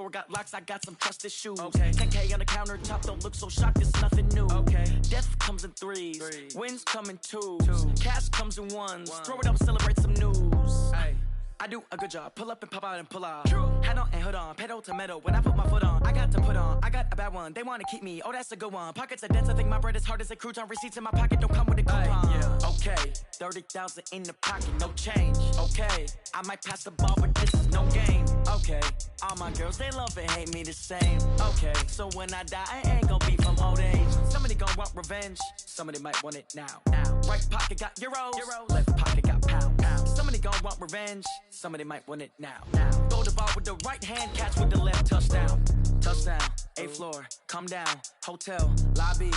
door got locks, I got some trusted shoes. Okay. 10K on the countertop, don't look so shocked, it's nothing new. Okay. Death comes in threes. Wins come in twos. Cash comes in ones. Throw it up, celebrate some news. Ay. I do a good job, pull up and pop out and pull out. Hat on and hood on, pedal to metal. When I put my foot on, I got to put on. I got a bad one, they wanna keep me. Oh, that's a good one. Pockets are dense, I think my bread is hard as a crouton. Receipts in my pocket don't come with a coupon. Yeah. Okay, 30,000 in the pocket, no change. Okay, I might pass the ball, but this is no game. Okay, all my girls, they love and hate me the same. Okay, so when I die, I ain't gon' be from old age. Somebody gon' want revenge, somebody might want it now. Right pocket got euros, left pocket got pound. Somebody gon' want revenge, somebody might want it now. Throw the ball with the right hand, catch with the left, touchdown. Touchdown, 8th floor, come down, hotel, lobby.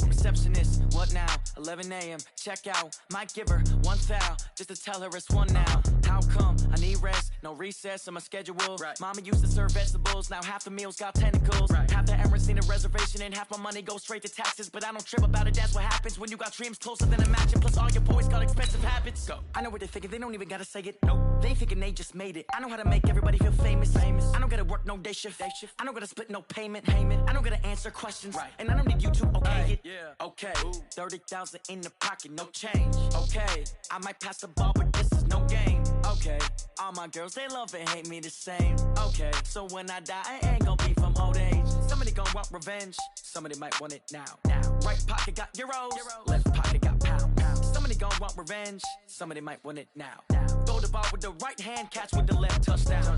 Receptionist, what now? 11 a.m., check out. Might give her one foul, just to tell her it's one now. How come? I need rest, no recess in my schedule. Right. Mama used to serve vegetables, now half the meals got tentacles. Right. Half the errands need a reservation and half my money goes straight to taxes. But I don't trip about it, that's what happens when you got dreams closer than a match. And plus all your boys got expensive habits. Go. I know what they're thinking, they don't even gotta say it. Nope. They ain't thinking they just made it. I know how to make everybody feel famous. I don't gotta work no day shift. I don't gotta split no payment. I don't gotta answer questions. Right. And I don't need you to okay it. Yeah. Okay, 30,000 in the pocket, no change. Okay, I might pass the ball, but this is no game. Okay, all my girls, they love and hate me the same. Okay, so when I die, I ain't gon' be from old age. Somebody gon' want revenge, somebody might want it now. Right pocket got euros, left pocket got pound. Somebody gon' want revenge, somebody might want it now. Throw the ball with the right hand, catch with the left, touchdown.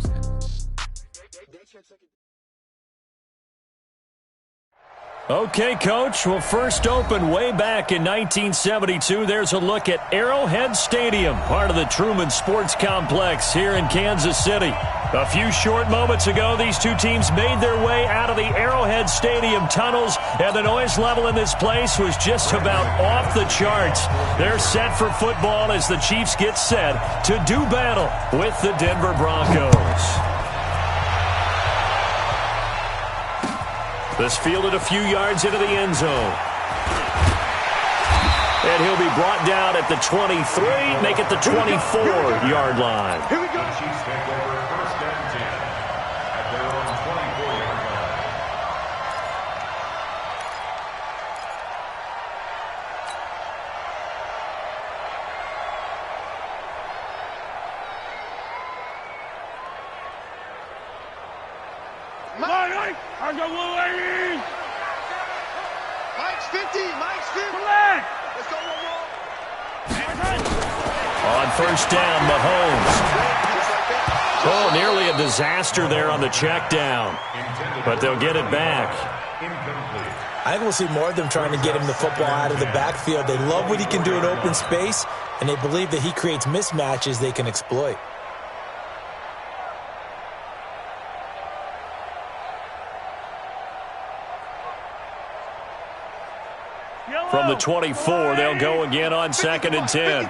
Okay, Coach. Well, first opened way back in 1972. There's a look at Arrowhead Stadium, part of the Truman Sports Complex here in Kansas City. A few short moments ago, these two teams made their way out of the Arrowhead Stadium tunnels, and the noise level in this place was just about off the charts. They're set for football as the Chiefs get set to do battle with the Denver Broncos. This fielded a few yards into the end zone. And he'll be brought down at the 23, make it the 24-yard line. Here we go. Chiefs take over first and 10 at their own 24-yard line. Mike's 50. Mike's 50. Let's go, On first down, Mahomes. Oh, nearly a disaster there on the check down. But they'll get it back. I think we'll see more of them trying to get him the football out of the backfield. They love what he can do in open space, and they believe that he creates mismatches they can exploit. From the 24, they'll go again on 2nd and 10.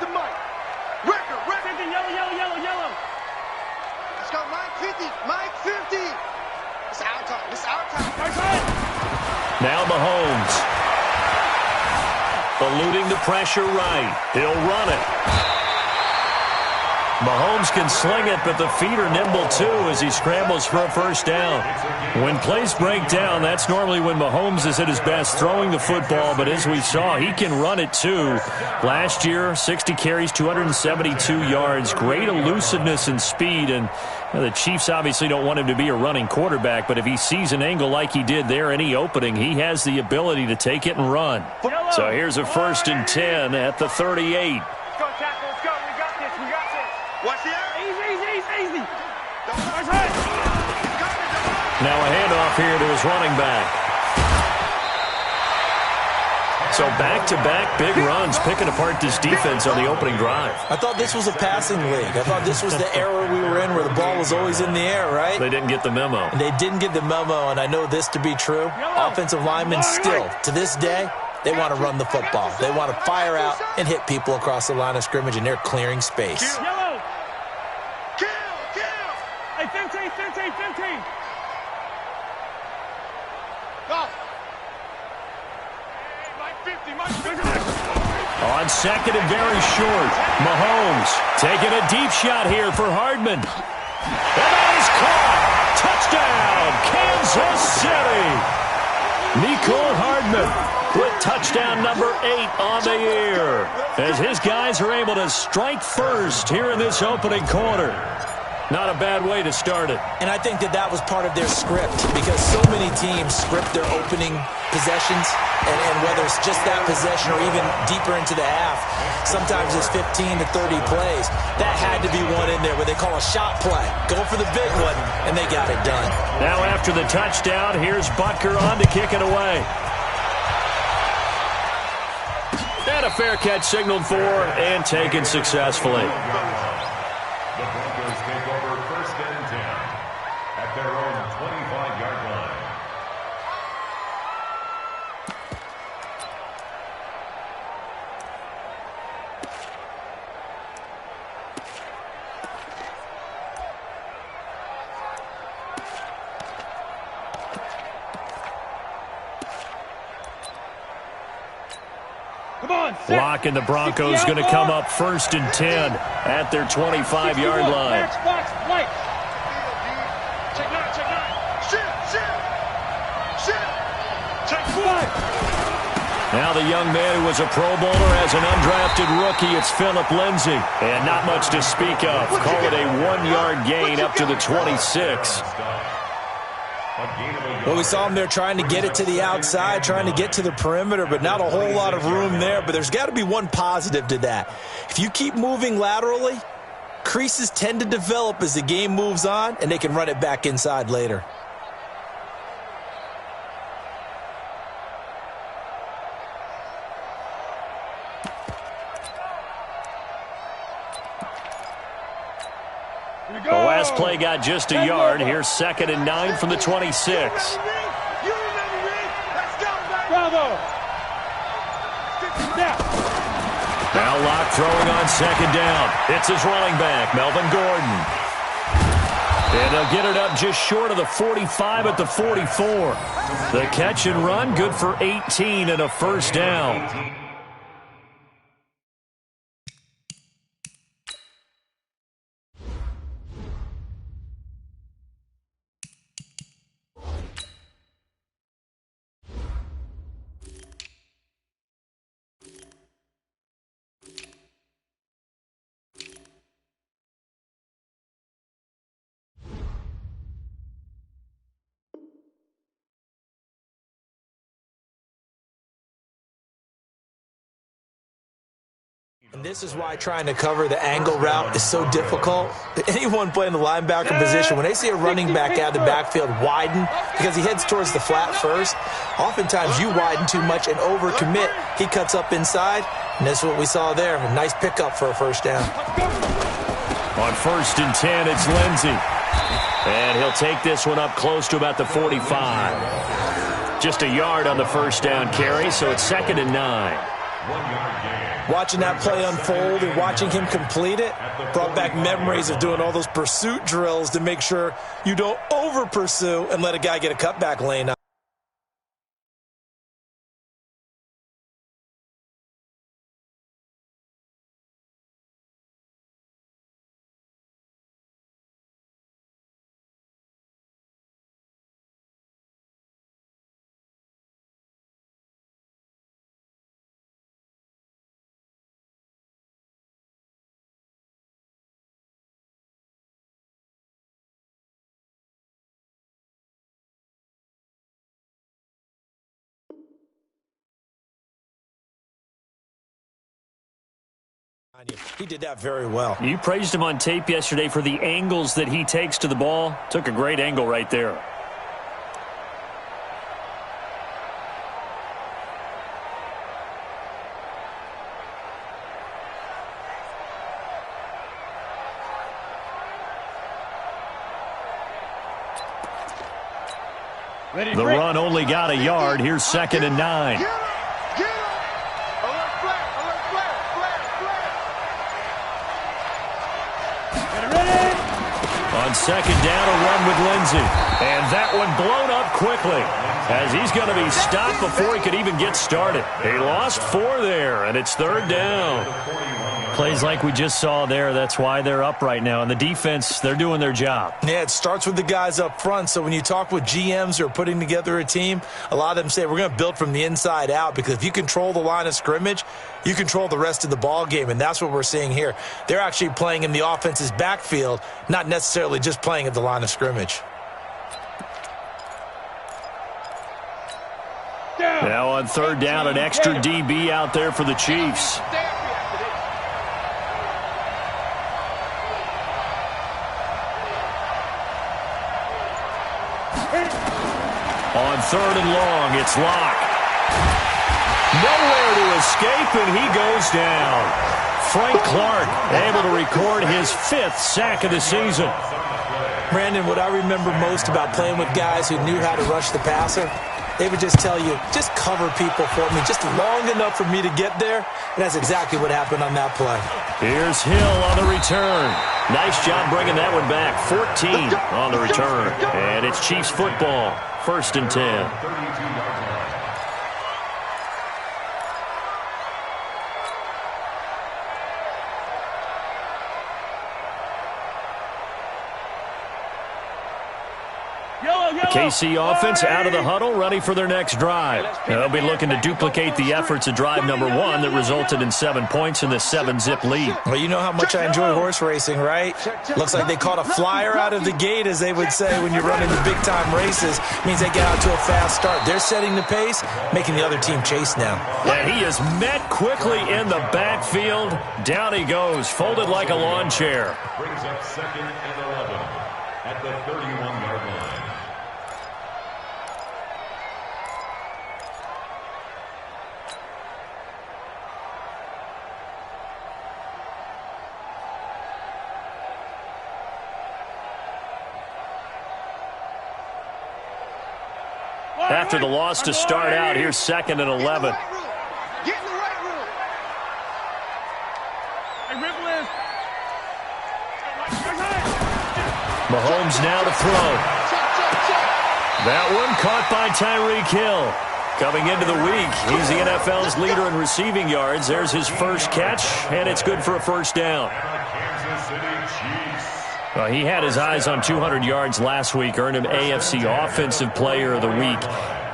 Yellow. Let's go, Mike 50. Mike 50. It's our time. It's our time. Now Mahomes. Eluding the pressure right. He'll run it. Mahomes can sling it, but the feet are nimble too as he scrambles for a first down. When plays break down, that's normally when Mahomes is at his best throwing the football, but as we saw, he can run it too. Last year, 60 carries, 272 yards, great elusiveness and speed, and the Chiefs obviously don't want him to be a running quarterback, but if he sees an angle like he did there, any opening, he has the ability to take it and run. So here's a 1st and 10 at the 38. Watch the air. Easy. Now a handoff here to his running back. So back-to-back big runs, picking apart this defense on the opening drive. I thought this was a passing league. I thought this was the era we were in where the ball was always in the air, right? They didn't get the memo. And they didn't get the memo, and I know this to be true. Offensive linemen still, to this day, they want to run the football. They want to fire out and hit people across the line of scrimmage, and they're clearing space. Hey, 15. Go. Mike 50. On 2nd and very short, Mahomes taking a deep shot here for Hardman. And that is caught. touchdown number 8 on the year, as his guys are able to strike first here in this opening quarter. Not a bad way to start it. And I think that was part of their script, because so many teams script their opening possessions, and whether it's just that possession or even deeper into the half, sometimes it's 15 to 30 plays. That had to be one in there where they call a shot play. Go for the big one, and they got it done. Now after the touchdown, here's Butker on to kick it away. And a fair catch signaled for and taken successfully. The Broncos take over first and 10 at their own 25-yard line. Lock and the Broncos going to come up first and 10 at their 25-yard line. Now the young man who was a Pro Bowler as an undrafted rookie, it's Phillip Lindsay. And not much to speak of. Call it a 1-yard gain up to the 26. Well, we saw him there trying to get it to the outside, trying to get to the perimeter, but not a whole lot of room there. But there's got to be one positive to that. If you keep moving laterally, creases tend to develop as the game moves on, and they can run it back inside later. The last play got just a yard. Here's 2nd and 9 from the 26. Now Locke throwing on 2nd down. It's his running back, Melvin Gordon. And they'll get it up just short of the 45 at the 44. The catch and run, good for 18 and a first down. And this is why trying to cover the angle route is so difficult. Anyone playing the linebacker position, when they see a running back out of the backfield widen because he heads towards the flat first, oftentimes you widen too much and overcommit. He cuts up inside, and that's what we saw there. A nice pickup for a first down. On 1st and 10, it's Lindsay. And he'll take this one up close to about the 45. Just a yard on the first down carry, so it's 2nd and 9. 1-yard gain. Watching that play unfold and watching him complete it brought back memories of doing all those pursuit drills to make sure you don't over-pursue and let a guy get a cutback lane out. He did that very well. You praised him on tape yesterday for the angles that he takes to the ball. Took a great angle right there. The run only got a yard. Here's 2nd and 9. On 2nd down, a run with Lindsay. And that one blown up quickly. as he's going to be stopped before he could even get started. He lost 4 there, and it's 3rd down. Plays like we just saw there, that's why they're up right now. And the defense, they're doing their job. Yeah, it starts with the guys up front. So when you talk with GMs who are putting together a team, a lot of them say we're going to build from the inside out, because if you control the line of scrimmage, you control the rest of the ball game, and that's what we're seeing here. They're actually playing in the offense's backfield, not necessarily just playing at the line of scrimmage. Now on 3rd down, an extra DB out there for the Chiefs. On 3rd and long, it's Locke. Nowhere to escape, and he goes down. Frank Clark able to record his 5th sack of the season. Brandon, what I remember most about playing with guys who knew how to rush the passer, they would just tell you, just cover people for me, just long enough for me to get there. And that's exactly what happened on that play. Here's Hill on the return. Nice job bringing that one back. 14 on the return. And it's Chiefs football. 1st and 10. KC offense out of the huddle, ready for their next drive. They'll be looking to duplicate the efforts of drive number 1 that resulted in 7 points in the 7-zip lead. Well, you know how much I enjoy horse racing, right? Looks like they caught a flyer out of the gate, as they would say when you're running the big-time races. Means they get out to a fast start. They're setting the pace, making the other team chase now. And he is met quickly in the backfield. Down he goes, folded like a lawn chair. Brings up 2nd and 11 at the 31-yard line. After the loss to start out, here's 2nd and 11. Get in the right room. Mahomes now to throw. That one caught by Tyreek Hill. Coming into the week, he's the NFL's leader in receiving yards. There's his first catch, and it's good for a 1st down. Kansas City Chiefs. Well, he had his eyes on 200 yards last week, earned him AFC Offensive Player of the Week,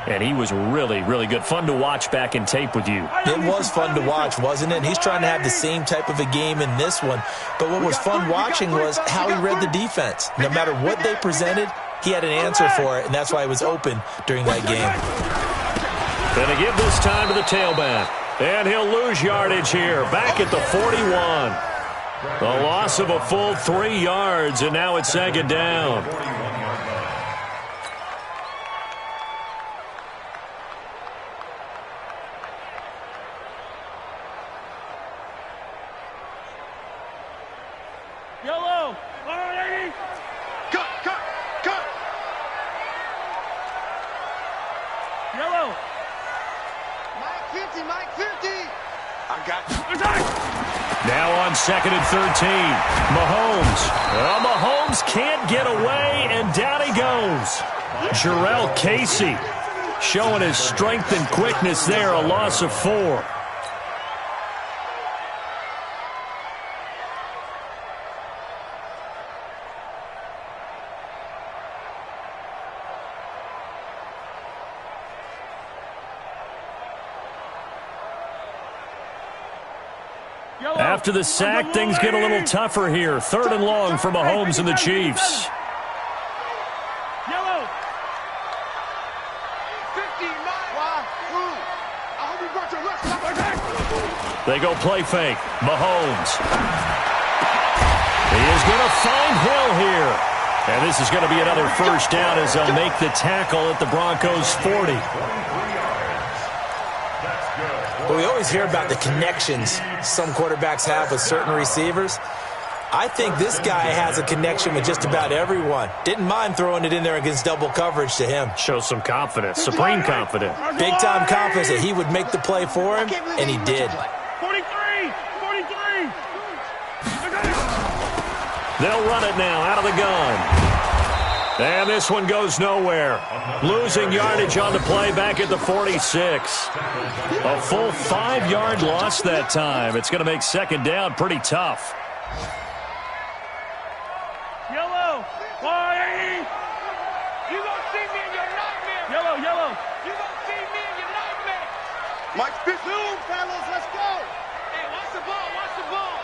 and he was really, really good. Fun to watch back in tape with you. It was fun to watch, wasn't it? He's trying to have the same type of a game in this one, but what was fun watching was how he read the defense. No matter what they presented, he had an answer for it, and that's why he was open during that game. Going to give this time to the tailback, and he'll lose yardage here, back at the 41. The loss of a full 3 yards, and now it's 2nd down. Yellow. Cut. Yellow. Mike 50. I got you. Now on 2nd and 13, Mahomes. Well, Mahomes can't get away, and down he goes. Jarrell Casey showing his strength and quickness there, a loss of 4. After the sack, things get a little tougher here. 3rd and long for Mahomes and the Chiefs. Yellow. 50. I hope you brought your left. They go play fake. Mahomes. He is going to find Hill here. And this is going to be another 1st down as they'll make the tackle at the Broncos' 40. Well, we always hear about the connections some quarterbacks have with certain receivers. I think this guy has a connection with just about everyone. Didn't mind throwing it in there against double coverage to him. Shows some confidence, supreme confidence. Big-time confidence that he would make the play for him, and he did. 43. They'll run it now out of the gun. And this one goes nowhere. Losing yardage on the play back at the 46. A full 5-yard loss that time. It's going to make second down pretty tough. Yellow. Why? You gonna see me in your nightmare. Yellow, yellow. You gonna see me in your nightmare. Mike 50, fellas, let's go. Hey, watch the ball, watch the ball.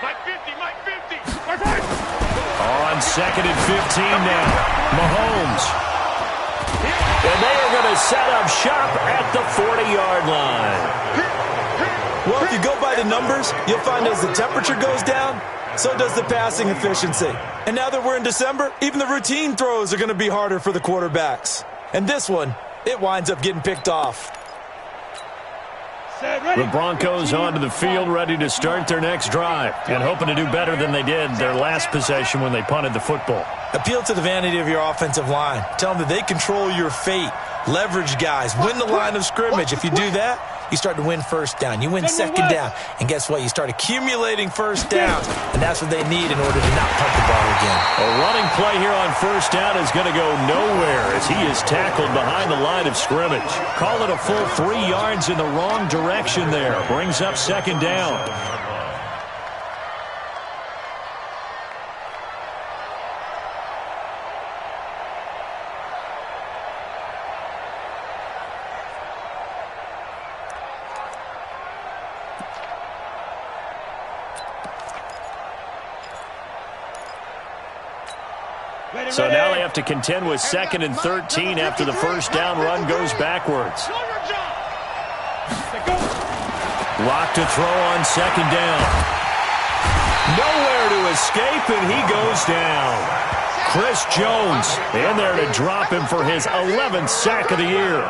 Mike 50, Mike 50. Mike 50. On second and 15 now. Mahomes. And they are going to set up shop at the 40-yard line. Well, if you go by the numbers, you'll find as the temperature goes down, so does the passing efficiency. And now that we're in December, even the routine throws are going to be harder for the quarterbacks. And this one, it winds up getting picked off. The Broncos onto the field ready to start their next drive and hoping to do better than they did their last possession when they punted the football. Appeal to the vanity of your offensive line. Tell them that they control your fate. Leverage guys. Win the line of scrimmage. If you do that, you start to win first down. You win second down. And guess what? You start accumulating first downs. And that's what they need in order to not punt the ball again. A running play here on first down is going to go nowhere as he is tackled behind the line of scrimmage. Call it a full 3 yards in the wrong direction there. Brings up second down. So now they have to contend with second and 13 after the first down run goes backwards. Lock to throw on second down. Nowhere to escape, and he goes down. Chris Jones in there to drop him for his 11th sack of the year.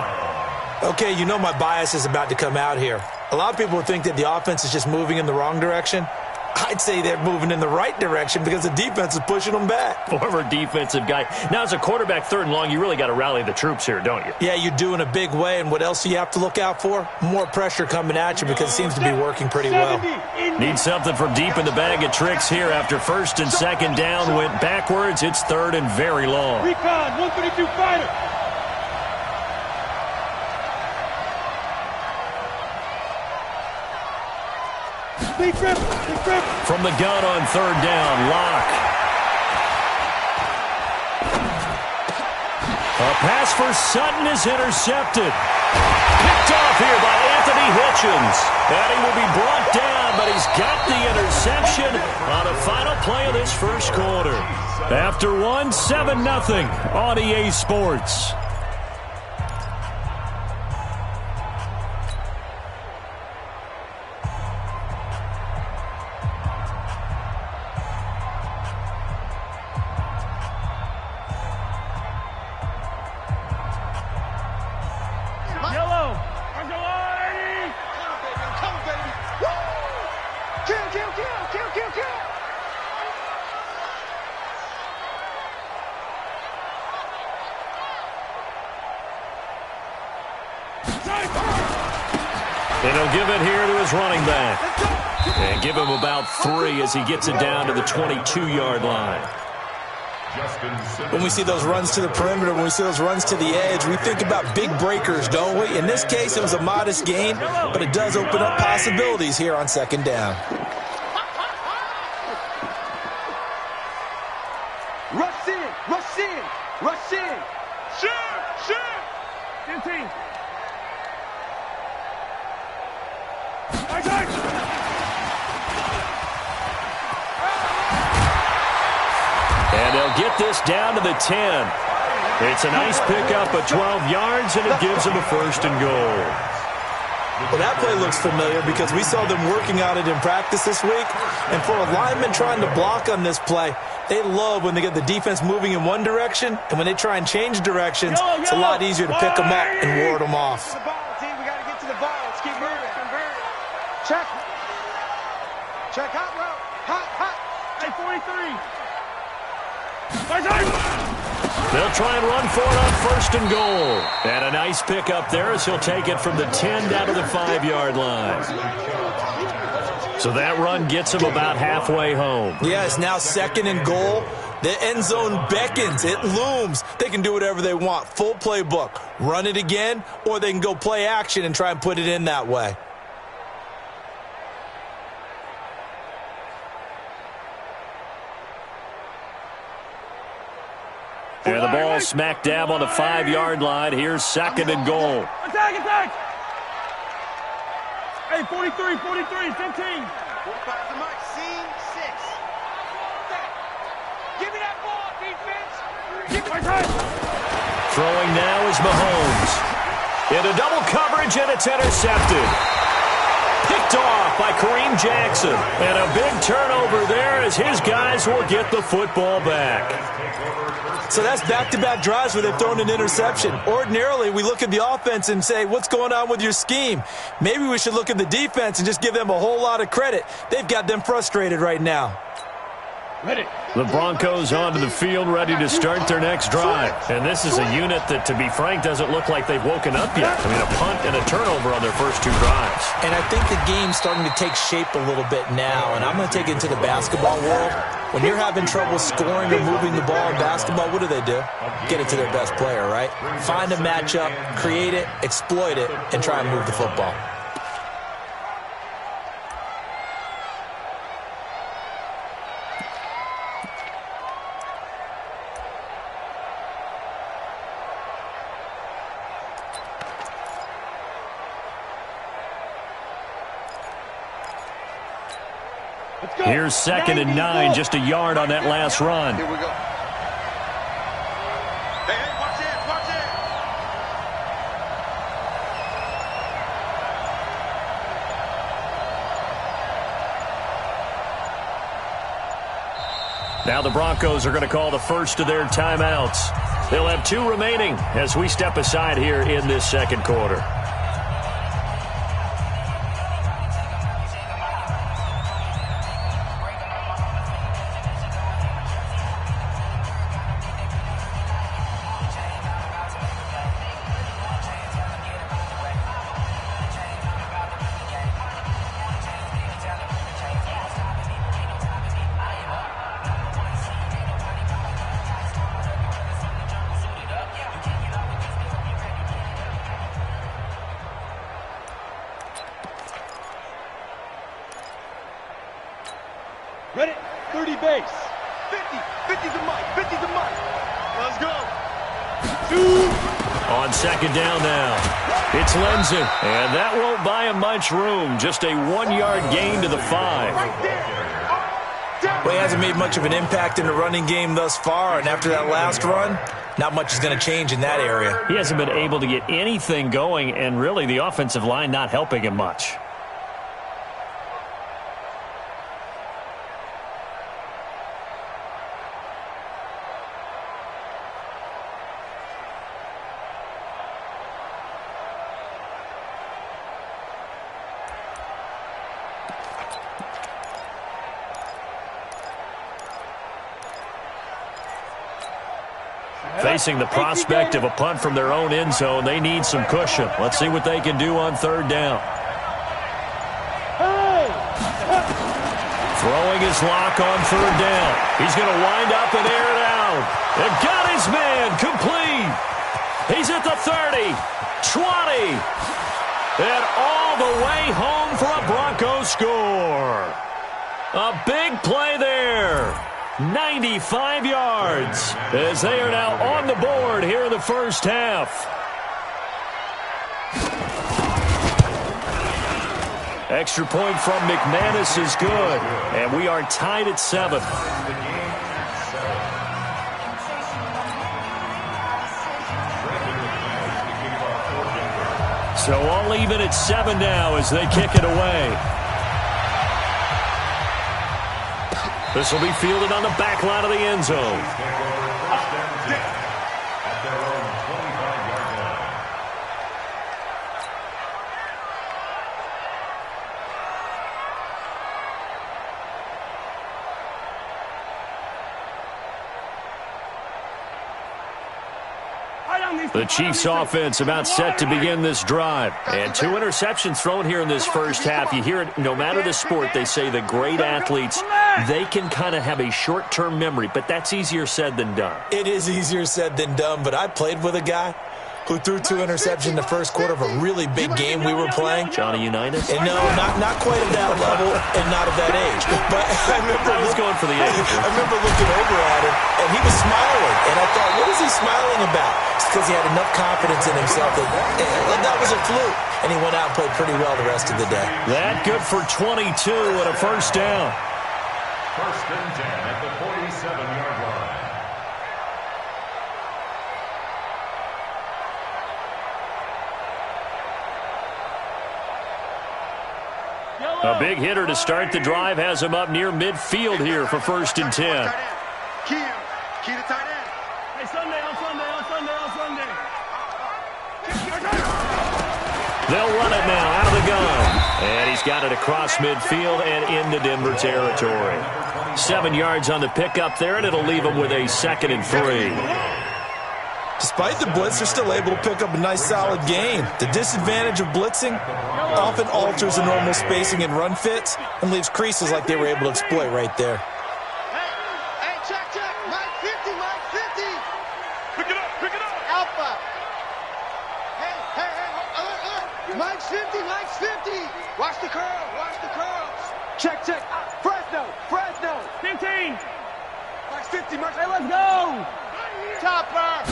Okay, you know my bias is about to come out here. A lot of people think that the offense is just moving in the wrong direction. I'd say they're moving in the right direction because the defense is pushing them back. Former defensive guy. Now, as a quarterback, third and long, you really got to rally the troops here, don't you? Yeah, you do in a big way. And what else do you have to look out for? More pressure coming at you because it seems to be working pretty well. Need something from deep in the bag of tricks here after first and second down went backwards. It's third and very long. Recon, 132 fighter. From the gun on third down, Locke. A pass for Sutton is intercepted. Picked off here by Anthony Hitchens. And he will be brought down, but he's got the interception on the final play of this first quarter. After one, 7-0 on EA Sports. And he'll give it here to his running back. And give him about 3 as he gets it down to the 22-yard line. When we see those runs to the perimeter, when we see those runs to the edge, we think about big breakers, don't we? In this case, it was a modest gain, but it does open up possibilities here on second down. Rush in, rush in, rush in. Shoot! 15. And they'll get this down to the 10. It's a nice pickup of 12 yards, and it gives them a first and goal. Well, that play looks familiar because we saw them working on it in practice this week. And for a lineman trying to block on this play, they love when they get the defense moving in one direction, and when they try and change directions, it's a lot easier to pick them up and ward them off. The ball, team. We got to get to the ball. Let's keep moving. Check. Check hot route. Hot. 43. They'll try and run for it on first and goal. And a nice pickup there as he'll take it from the 10 down to the 5-yard line. So that run gets him about halfway home. Yeah, it's now second and goal. The end zone beckons. It looms. They can do whatever they want. Full playbook. Run it again, or they can go play action and try and put it in that way. And the ball smack dab on the 5-yard line. Here's 2nd and goal. Attack, attack! Hey, 43, 43, 15. 45 to Mike, scene 6. Give me that ball, defense. Give me that. Throwing now is Mahomes. Into double coverage, and it's intercepted. Picked off by Kareem Jackson. And a big turnover there as his guys will get the football back. So that's back-to-back drives where they've thrown an interception. Ordinarily, we look at the offense and say, what's going on with your scheme? Maybe we should look at the defense and just give them a whole lot of credit. They've got them frustrated right now. Ready. The Broncos onto the field, ready to start their next drive. And this is a unit that, to be frank, doesn't look like they've woken up yet. I mean, a punt and a turnover on their first 2 drives. And I think the game's starting to take shape a little bit now. And I'm going to take it into the basketball world. When you're having trouble scoring or moving the ball in basketball, what do? Get it to their best player, right? Find a matchup, create it, exploit it, and try and move the football. Here's 2nd and 9, just a yard on that last run. Here we go. Hey, watch it, watch it. Now the Broncos are going to call the first of their timeouts. They'll have 2 remaining as we step aside here in this 2nd quarter. Ready? 30 base. 50. 50 to Mike. 50 to Mike. Let's go. 2. On 2nd down now. It's Lenzen. And that won't buy him much room. Just a 1-yard gain to the 5. Right there. Well, he hasn't made much of an impact in the running game thus far. And after that last run, not much is going to change in that area. He hasn't been able to get anything going, and really the offensive line not helping him much. Facing the prospect of a punt from their own end zone, they need some cushion. Let's see what they can do on 3rd down. Throwing his lock on 3rd down. He's going to wind up and air it out. And got his man complete. He's at the 30, 20, and all the way home for a Broncos score. A big play there. 95 yards as they are now on the board here in the first half. Extra point from McManus is good, and we are tied at 7. So all even at 7 now as they kick it away. This will be fielded on the back line of the end zone. Right The Chiefs offense about set to begin this drive. And 2 interceptions thrown here in this first half. You hear it, no matter the sport, they say the great athletes, they can kind of have a short-term memory, but that's easier said than done. It is easier said than done, but I played with a guy who threw 2 interceptions in the first quarter of a really big game we were playing. Johnny Unitas? And no, not quite at that level and not at that age. But I remember going for the age. I remember looking over at him, and he was smiling. And I thought, what is he smiling about? It's because he had enough confidence in himself that was a fluke. And he went out and played pretty well the rest of the day. That good for 22 and a first down. First and 10 at the 47-yard line. A big hitter to start the drive has him up near midfield here for first and 10. Key to tight end. Hey, Sunday. They'll run it now out of the gun. And he's got it across midfield and into Denver territory. 7 yards on the pickup there, and it'll leave him with a 2nd and 3. Despite the blitz, they're still able to pick up a nice, solid gain. The disadvantage of blitzing often alters the normal spacing and run fits and leaves creases like they were able to exploit right there. Hey, check. Mike 50. Pick it up. Alpha. Hey. Mike's 50. Watch the curls. Check. Fresno. 15. Mike's 50. Hey, let's go. Topper.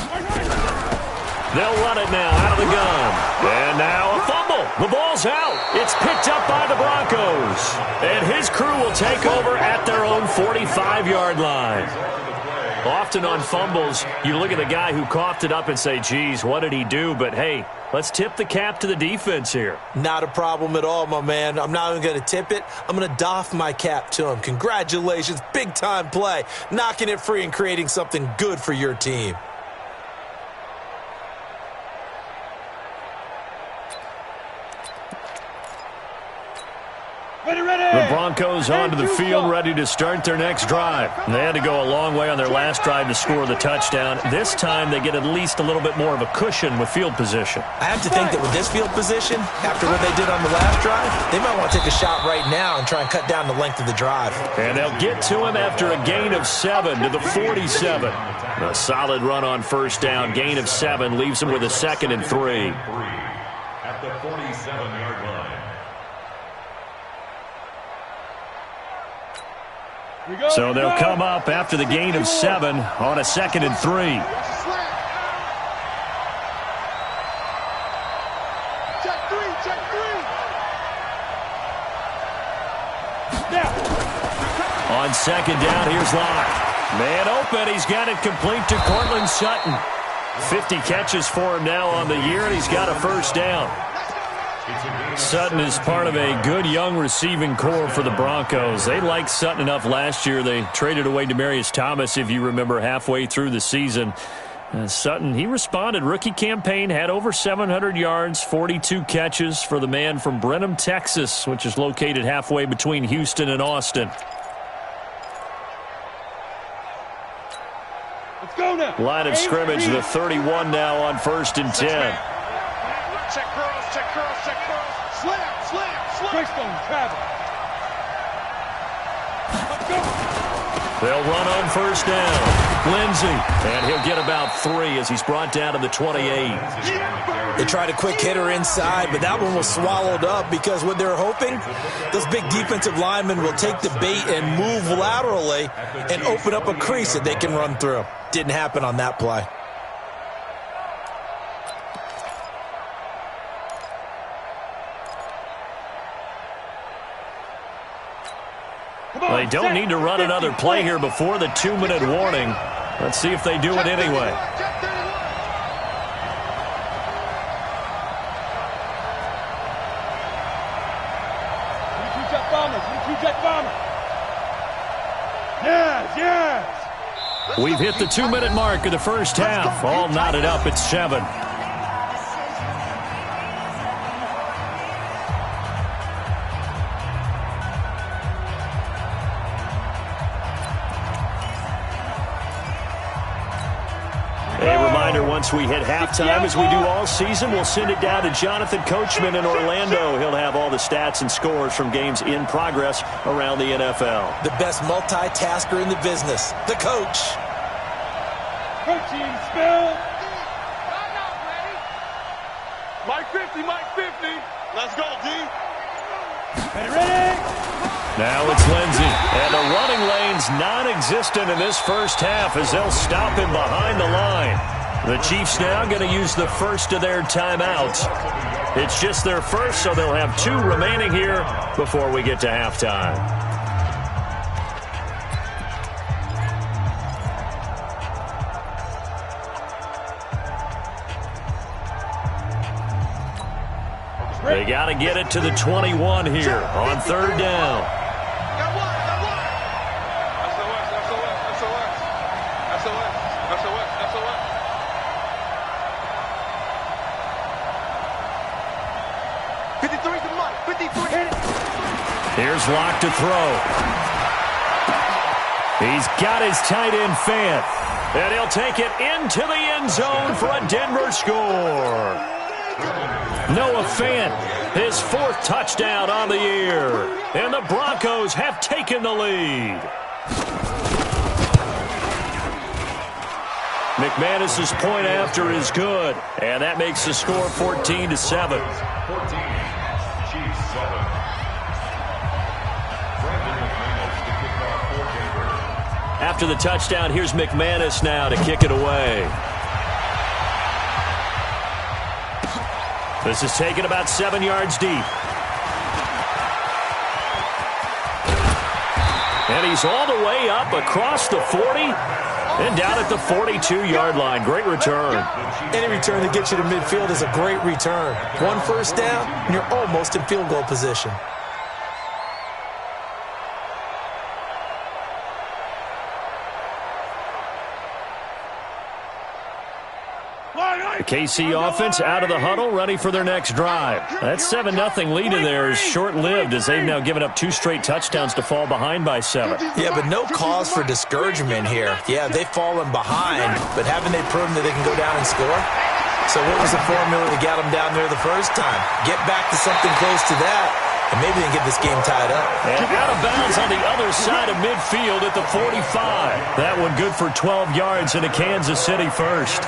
They'll run it now out of the gun. And now a fumble. The ball's out. It's picked up by the Broncos. And his crew will take over at their own 45-yard line. Often on fumbles, you look at the guy who coughed it up and say, geez, what did he do? But, hey, let's tip the cap to the defense here. Not a problem at all, my man. I'm not even going to tip it. I'm going to doff my cap to him. Congratulations. Big-time play. Knocking it free and creating something good for your team. The Broncos onto the field, ready to start their next drive. They had to go a long way on their last drive to score the touchdown. This time, they get at least a little bit more of a cushion with field position. I have to think that with this field position, after what they did on the last drive, they might want to take a shot right now and try and cut down the length of the drive. And they'll get to him after a gain of 7 to the 47. A solid run on first down. Gain of 7 leaves him with a 2nd and 3. At the 47-yard line. So they'll come up after the gain of 7 on a 2nd and 3. Check three. On 2nd down, here's Locke. Man open, he's got it complete to Cortland Sutton. 50 catches for him now on the year, and he's got a first down. Sutton is part of a good young receiving core for the Broncos. They liked Sutton enough last year. They traded away Demaryius Thomas, if you remember, halfway through the season. Sutton, he responded. Rookie campaign, had over 700 yards, 42 catches for the man from Brenham, Texas, which is located halfway between Houston and Austin. Let's go now. Line of scrimmage, the 31 now on 1st and 10. Check curls. Slam. Breakstone, travel. Let's go. They'll run on first down. Lindsey, and he'll get about 3 as he's brought down to the 28. They tried a quick hitter inside, but that one was swallowed up because what they're hoping, those big defensive linemen will take the bait and move laterally and open up a crease that they can run through. Didn't happen on that play. They don't need to run another play here before the 2-minute warning. Let's see if they do it anyway. Yes. We've hit the 2-minute mark of the first half. All knotted up at 7. once we hit halftime, as we do all season, we'll send it down to Jonathan Coachman in Orlando. He'll have all the stats and scores from games in progress around the NFL. The best multitasker in the business, the coach. Coaching spill. Mike 50, Mike 50. Let's go, D. Ready? Now it's Lindsey, and the running lane's non-existent in this first half as they'll stop him behind the line. The Chiefs now going to use the first of their timeouts. It's just their first, so they'll have 2 remaining here before we get to halftime. They got to get it to the 21 here on 3rd down. Here's Locke to throw. He's got his tight end Fant. And he'll take it into the end zone for a Denver score. Noah Fant, his 4th touchdown on the year. And the Broncos have taken the lead. McManus's point after is good. And that makes the score 14-7. 14, Chiefs 7. After the touchdown, here's McManus now to kick it away. This is taken about 7 yards deep. And he's all the way up across the 40 and down at the 42-yard line. Great return. Any return that gets you to midfield is a great return. 1 first down, and you're almost in field goal position. The KC offense out of the huddle, ready for their next drive. That 7-0 lead in there is short-lived as they've now given up 2 straight touchdowns to fall behind by 7. Yeah, but no cause for discouragement here. Yeah, they've fallen behind, but haven't they proven that they can go down and score? So what was the formula that got them down there the first time? Get back to something close to that, and maybe they can get this game tied up. And out of bounds on the other side of midfield at the 45. That one good for 12 yards into Kansas City first.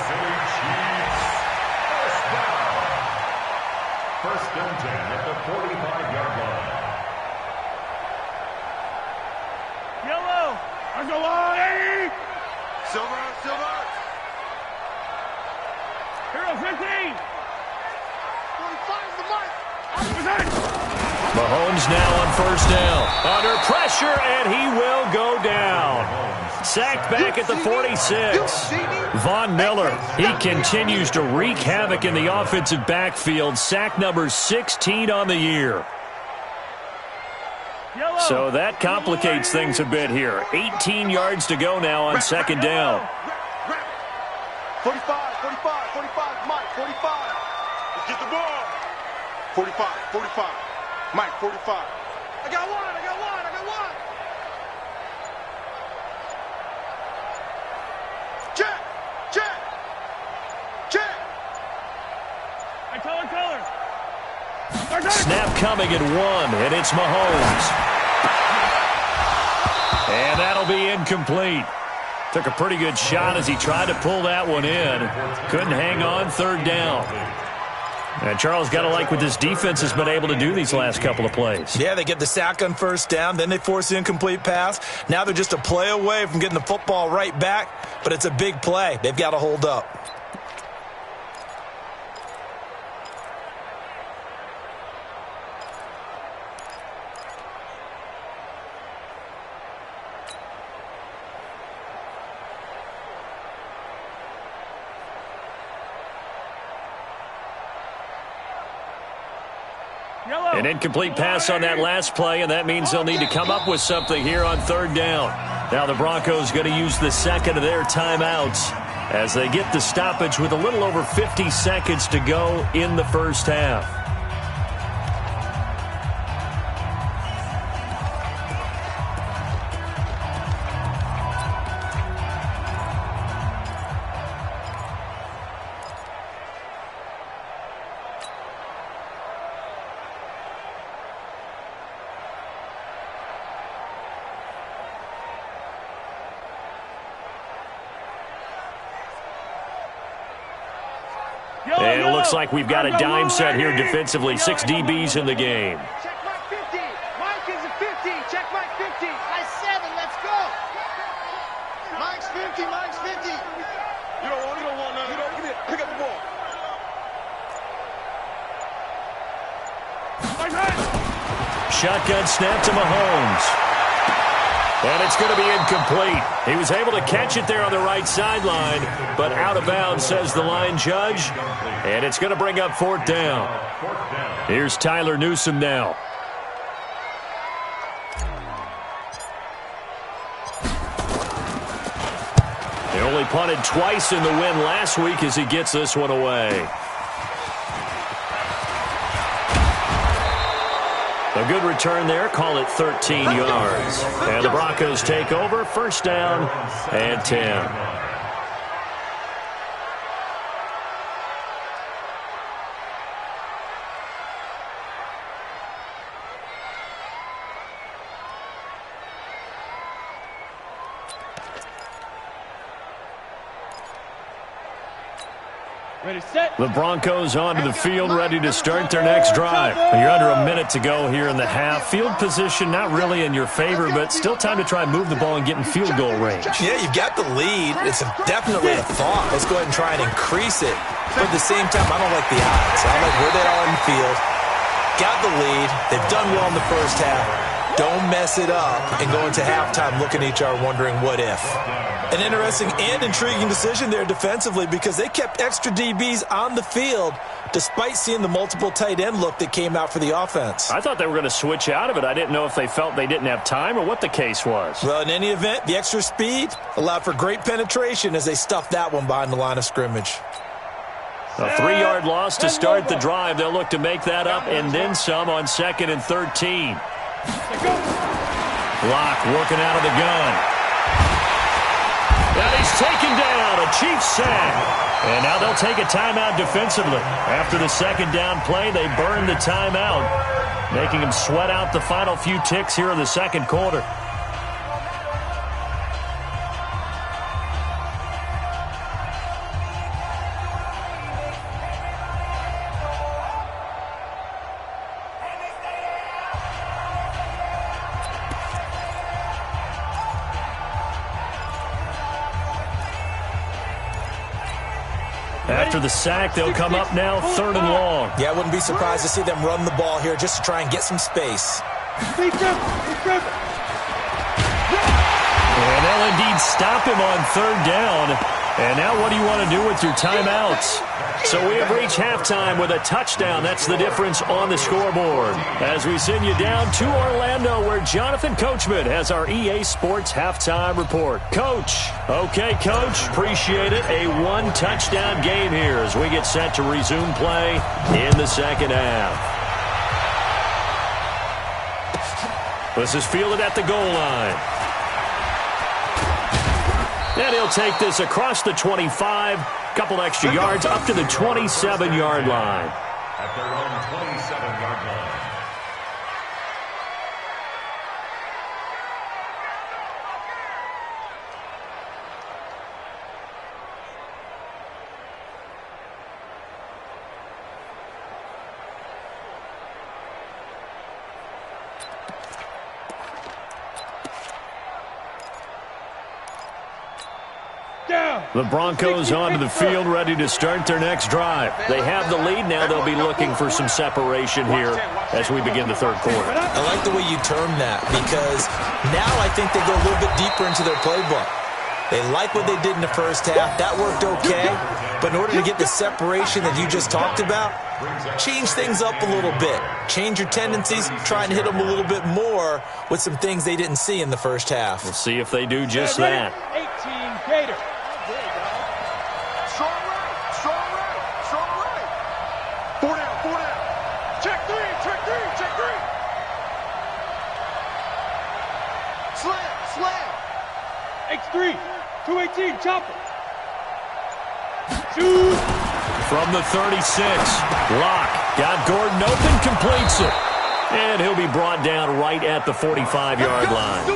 First and 10 at the 45-yard line. Yellow. On the line. Silver. Hero 15. 45 is the mark. Mahomes now on first down. Under pressure, and he will go down. Sacked back at the 46. Von Miller, he continues to wreak havoc in the offensive backfield. Sack number 16 on the year. So that complicates things a bit here. 18 yards to go now on 2nd down. 45, Mike, 45. Let's get the ball. 45, Mike, 45. I got one. Check. Snap coming at 1, and it's Mahomes. And that'll be incomplete. Took a pretty good shot as he tried to pull that one in. Couldn't hang on 3rd down. And Charles, got to like what this defense has been able to do these last couple of plays. Yeah, they get the sack on 1st down, then they force the incomplete pass. Now they're just a play away from getting the football right back, but it's a big play. They've got to hold up. An incomplete pass on that last play, and that means they'll need to come up with something here on 3rd down. Now the Broncos going to use the 2nd of their timeouts as they get the stoppage with a little over 50 seconds to go in the first half. And it looks like we've got a dime set here defensively. 6 DBs in the game. Check Mike 50. Mike is a 50. Check Mike 50. I 7. Let's go. Mike's 50. Mike's 50. You don't want none. Give me it. Pick up the ball. Shotgun snap to Mahomes. And it's going to be incomplete. He was able to catch it there on the right sideline, but out of bounds, says the line judge. And it's going to bring up 4th down. Here's Tyler Newsome now. They only punted twice in the win last week as he gets this one away. A good return there. Call it 13 yards. And the Broncos take over. 1st down and 10. Ready, set. The Broncos onto the field, ready to start their next drive. You're under a minute to go here in the half. Field position not really in your favor, but still time to try and move the ball and get in field goal range. Yeah, you've got the lead. It's definitely a thought. Let's go ahead and try and increase it. But at the same time, I don't like the odds. I like where they are in the field. Got the lead. They've done well in the first half. Don't mess it up and go into halftime looking at each other wondering what if. An interesting and intriguing decision there defensively because they kept extra DBs on the field despite seeing the multiple tight end look that came out for the offense. I thought they were going to switch out of it. I didn't know if they felt they didn't have time or what the case was. Well, in any event, the extra speed allowed for great penetration as they stuffed that one behind the line of scrimmage. A 3-yard loss to start the drive. They'll look to make that up and then some on 2nd and 13. Locke working out of the gun. And he's taken down, a Chiefs sack. And now they'll take a timeout defensively. After the 2nd down play, they burn the timeout, making them sweat out the final few ticks here in the 2nd quarter. After the sack, they'll come up now 3rd and long. Yeah, I wouldn't be surprised to see them run the ball here just to try and get some space. And they'll indeed stop him on 3rd down. And now what do you want to do with your timeouts? So we have reached halftime with a touchdown. That's the difference on the scoreboard. As we send you down to Orlando, where Jonathan Coachman has our EA Sports halftime report. Coach. Okay, Coach. Appreciate it. A 1-touchdown game here as we get set to resume play in the 2nd half. This is fielded at the goal line. And he'll take this across the 25. Couple extra yards up to the 27-yard line. At their own 27-yard line. The Broncos onto the field, ready to start their next drive. They have the lead. Now they'll be looking for some separation here as we begin the 3rd quarter. I like the way you term that because now I think they go a little bit deeper into their playbook. They like what they did in the first half. That worked okay. But in order to get the separation that you just talked about, change things up a little bit. Change your tendencies. Try and hit them a little bit more with some things they didn't see in the first half. We'll see if they do just that. 18 Gator. Strong right. Strong right. Strong right. 4 down. 4 down. Check 3. Check 3. Check 3. Slam. Slam. X3. 218. Chopper. Shoot. From the 36, Locke got Gordon open, completes it. And he'll be brought down right at the 45-yard line.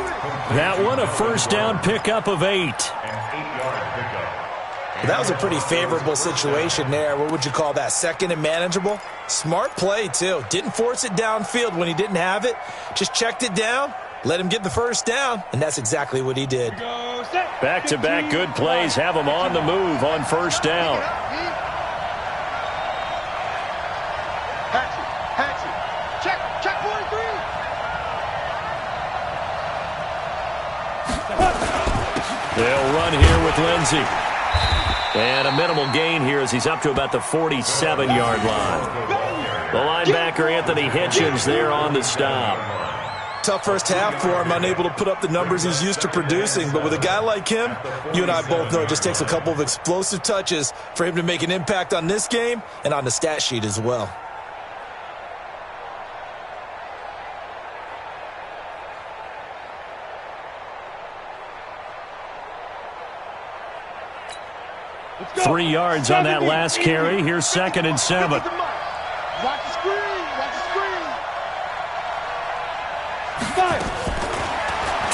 That one, a 1st down pickup of 8. An 8-yard pickup. That was a pretty favorable situation there. What would you call that? Second and manageable? Smart play, too. Didn't force it downfield when he didn't have it. Just checked it down, let him get the first down, and that's exactly what he did. Back-to-back good plays have him on the move on first down. Check 43. They'll run here with Lindsey. And a minimal gain here as he's up to about the 47-yard line. The linebacker, Anthony Hitchens, there on the stop. Tough first half for him, unable to put up the numbers he's used to producing. But with a guy like him, you and I both know it just takes a couple of explosive touches for him to make an impact on this game and on the stat sheet as well. Three yards on that last carry. Here's 2nd and 7. Watch the screen. Watch the screen.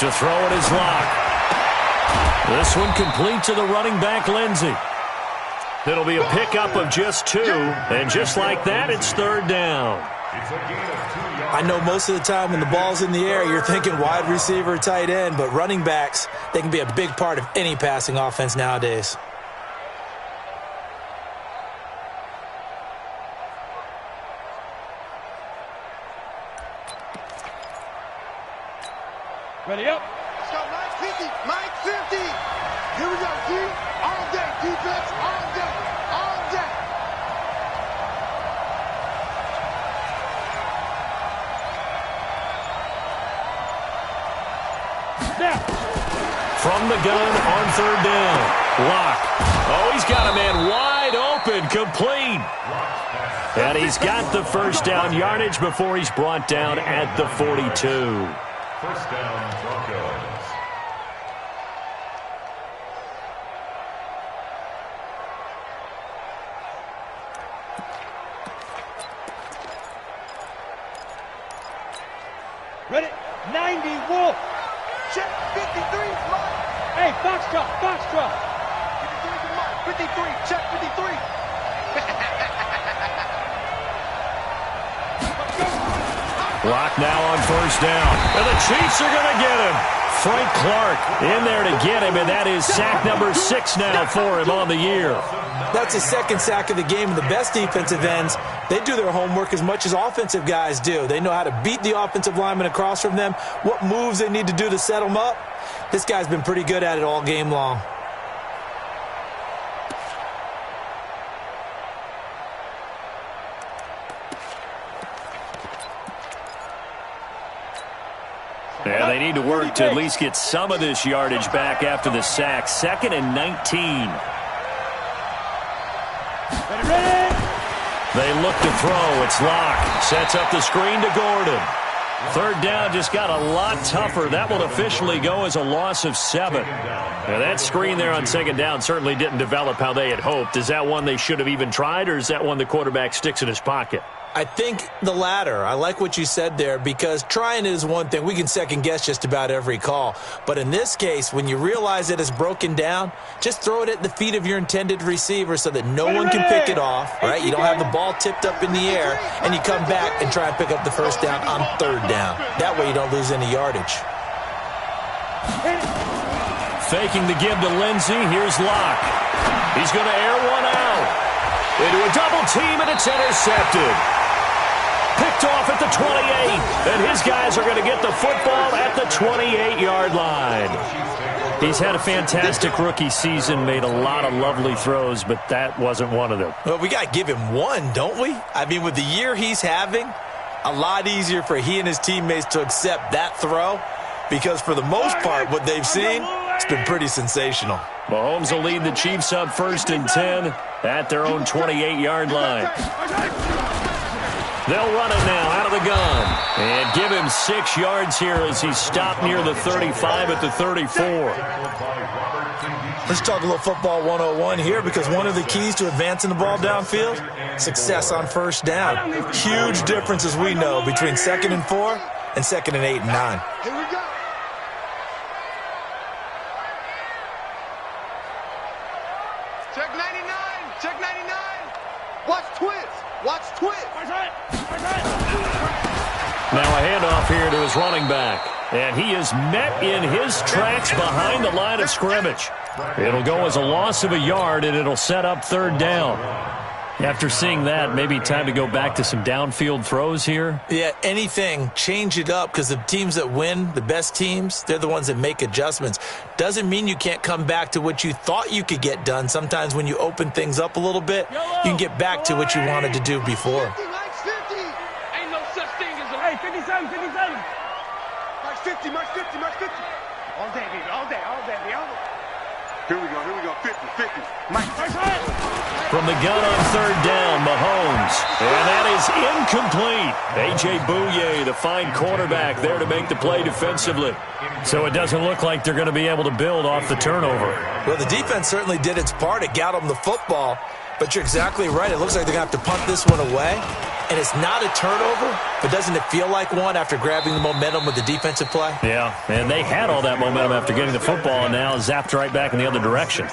To throw it is Locke. This one complete to the running back, Lindsey. It'll be a pickup of just 2. And just like that, it's 3rd down. I know most of the time when the ball's in the air, you're thinking wide receiver, tight end. But running backs, they can be a big part of any passing offense nowadays. Ready up. Let's go, Mike 50. Mike 50. Here we go, D. All day. Defense, all day. All day. Snap. From the gun on 3rd down. Locke. Oh, he's got a man wide open, complete. And he's got the first down yardage before he's brought down at the 42. First down, Broncos. Ready. 90, Wolf. Check 53, Mike. Hey, Foxtrot. 53 to Mike. 53. Check 53. Locke now on first down. And the Chiefs are going to get him. Frank Clark in there to get him, and that is sack number 6 now for him on the year. That's his 2nd sack of the game, and the best defensive ends, they do their homework as much as offensive guys do. They know how to beat the offensive lineman across from them, what moves they need to do to set them up. This guy's been pretty good at it all game long. Yeah, they need to work to at least get some of this yardage back after the sack. 2nd and 19. Ready. They look to throw. It's Locke. Sets up the screen to Gordon. 3rd down just got a lot tougher. That will officially go as a loss of 7. Now, that screen there on 2nd down certainly didn't develop how they had hoped. Is that one they should have even tried, or is that one the quarterback sticks in his pocket? I think the latter. I like what you said there, because trying it is one thing. We can second-guess just about every call. But in this case, when you realize it is broken down, just throw it at the feet of your intended receiver so that no one can pick it off, right? You don't have the ball tipped up in the air, and you come back and try and pick up the first down on 3rd down. That way you don't lose any yardage. Faking the give to Lindsey. Here's Locke. He's going to air one out. Into a double team, and it's intercepted. Picked off at the 28, and his guys are going to get the football at the 28-yard line. He's had a fantastic rookie season, made a lot of lovely throws, but that wasn't one of them. Well, we got to give him one, don't we? I mean, with the year he's having, a lot easier for he and his teammates to accept that throw, because for the most part, what they've seen, it's been pretty sensational. Mahomes will lead the Chiefs up 1st and 10 at their own 28-yard line. They'll run it now out of the gun and give him 6 yards here as he's stopped near the 35 at the 34. Let's talk a little football 101 here, because one of the keys to advancing the ball downfield, success on first down. Huge difference, as we know, between 2nd and 4 and 2nd and 8 and 9. Here we go. Check. Watch twist. Watch twist. Now a handoff here to his running back. And he is met in his tracks behind the line of scrimmage. It'll go as a loss of a yard, and it'll set up third down. After seeing that, maybe time to go back to some downfield throws here. Yeah, anything. Change it up, because the teams that win, the best teams, they're the ones that make adjustments. Doesn't mean you can't come back to what you thought you could get done. Sometimes when you open things up a little bit, you can get back to what you wanted to do before. 50, Mike's 50. Ain't no such thing as a... Hey, 57, 57. Mike's 50, Mike's 50, Mike's 50. All day, baby, all day, all day, all day. Here we go, 50, 50. Mike. From the gun on third down, Mahomes. And that is incomplete. A.J. Bouye, the fine cornerback, there to make the play defensively. So it doesn't look like they're going to be able to build off the turnover. Well, the defense certainly did its part. It got them the football. But you're exactly right. It looks like they're going to have to punt this one away. And it's not a turnover, but doesn't it feel like one after grabbing the momentum with the defensive play? Yeah, and they had all that momentum after getting the football, and now zapped right back in the other direction.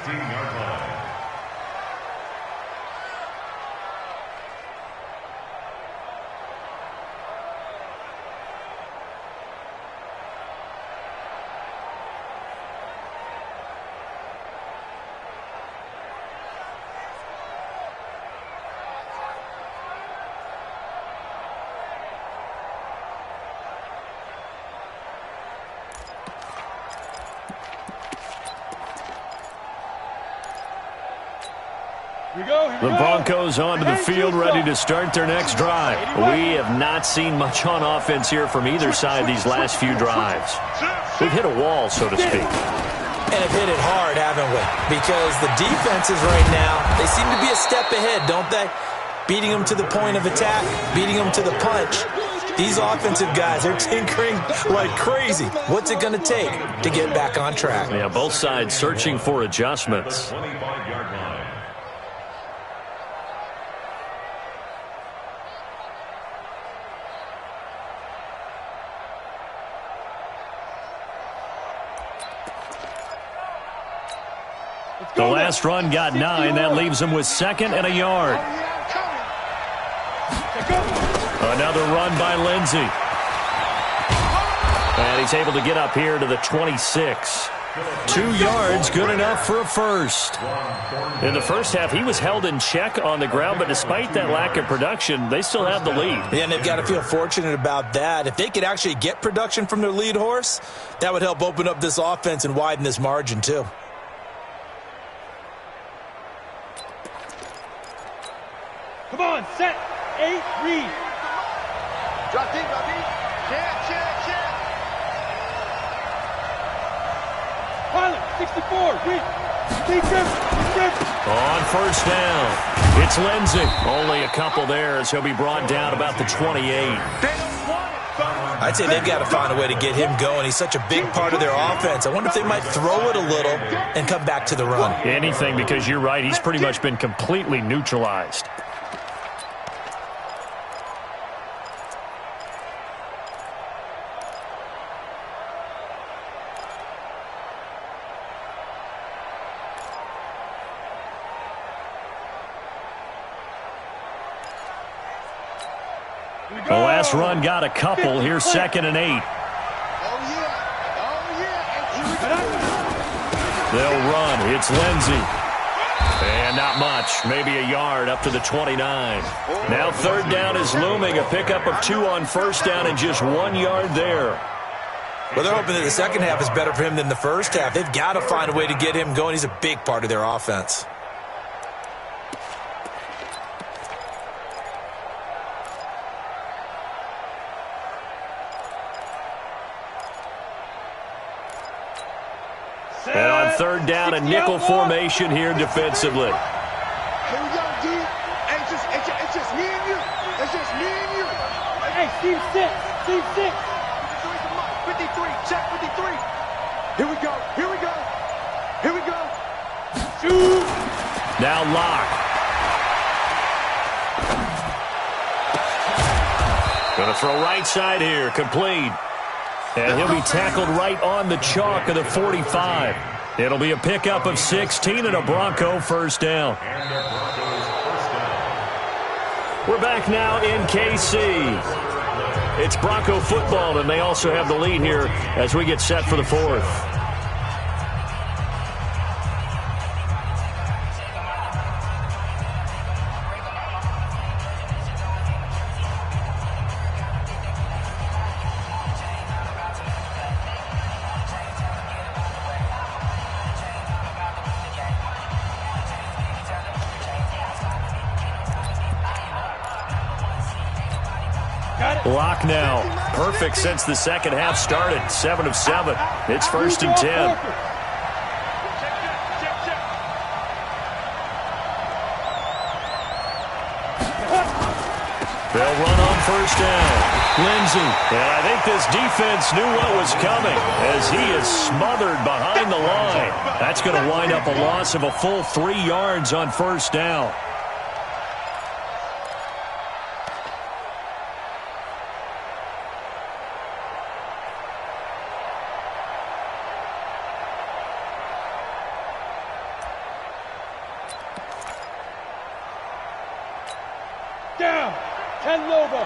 The Broncos onto the field, ready to start their next drive. We have not seen much on offense here from either side these last few drives. We've hit a wall, so to speak. And have hit it hard, haven't we? Because the defenses right now, they seem to be a step ahead, don't they? Beating them to the point of attack, beating them to the punch. These offensive guys, they're tinkering like crazy. What's it going to take to get back on track? Yeah, both sides searching for adjustments. The last run got 9. That leaves him with second and a yard. Another run by Lindsey. And he's able to get up here to the 26. 2 yards, good enough for a first. In the first half, he was held in check on the ground, but despite that lack of production, they still have the lead. Yeah, and they've got to feel fortunate about that. If they could actually get production from their lead horse, that would help open up this offense and widen this margin too. Come on, set, 8, read. Drop deep, drop deep. Check. Pilot, 64, read. On first down, it's Lindsey. Only a couple there as he'll be brought down about the 28. I'd say they've got to find a way to get him going. He's such a big part of their offense. I wonder if they might throw it a little and come back to the run. Anything, because you're right. He's pretty much been completely neutralized. The last run got a couple. Here's second and 8. They'll run. It's Lindsey. And not much. Maybe a yard up to the 29. Now third down is looming. A pickup of 2 on first down and just 1 yard there. Well, they're hoping that the second half is better for him than the first half. They've got to find a way to get him going. He's a big part of their offense. And on third down, a nickel formation here defensively. Here we go, D. Hey, it's just me and you. It's just me and you. Hey, Steve 6. 53, check 53. Here we go. Shoot. Now Locke. Going to throw right side here, complete. And he'll be tackled right on the chalk of the 45. It'll be a pickup of 16 and a Bronco first down. We're back now in KC. It's Bronco football, and they also have the lead here as we get set for the fourth. Lock now. Perfect since the second half started. 7 of 7. It's 1st and 10. They'll run on 1st down. Lindsey. And I think this defense knew what was coming as he is smothered behind the line. That's going to wind up a loss of a full 3 yards on 1st down. Down. 10 Lobo.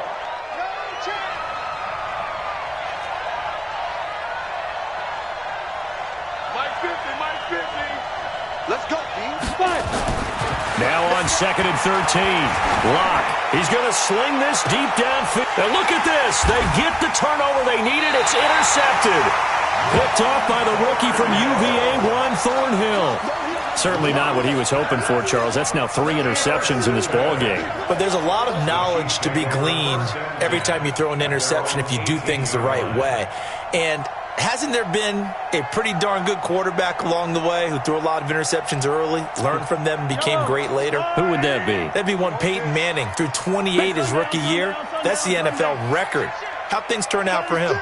Mike 50. Let's go, D. Now on 2nd and 13. Lock. He's going to sling this deep downfield. And look at this. They get the turnover they needed. It's intercepted. Picked off by the rookie from UVA, Juan Thornhill. Certainly not what he was hoping for, Charles. That's now 3 interceptions in this ball game. But there's a lot of knowledge to be gleaned every time you throw an interception if you do things the right way. And hasn't there been a pretty darn good quarterback along the way who threw a lot of interceptions early, learned from them, and became great later? Who would that be? That'd be one Peyton Manning. Threw 28 his rookie year. That's the NFL record. How'd things turn out for him?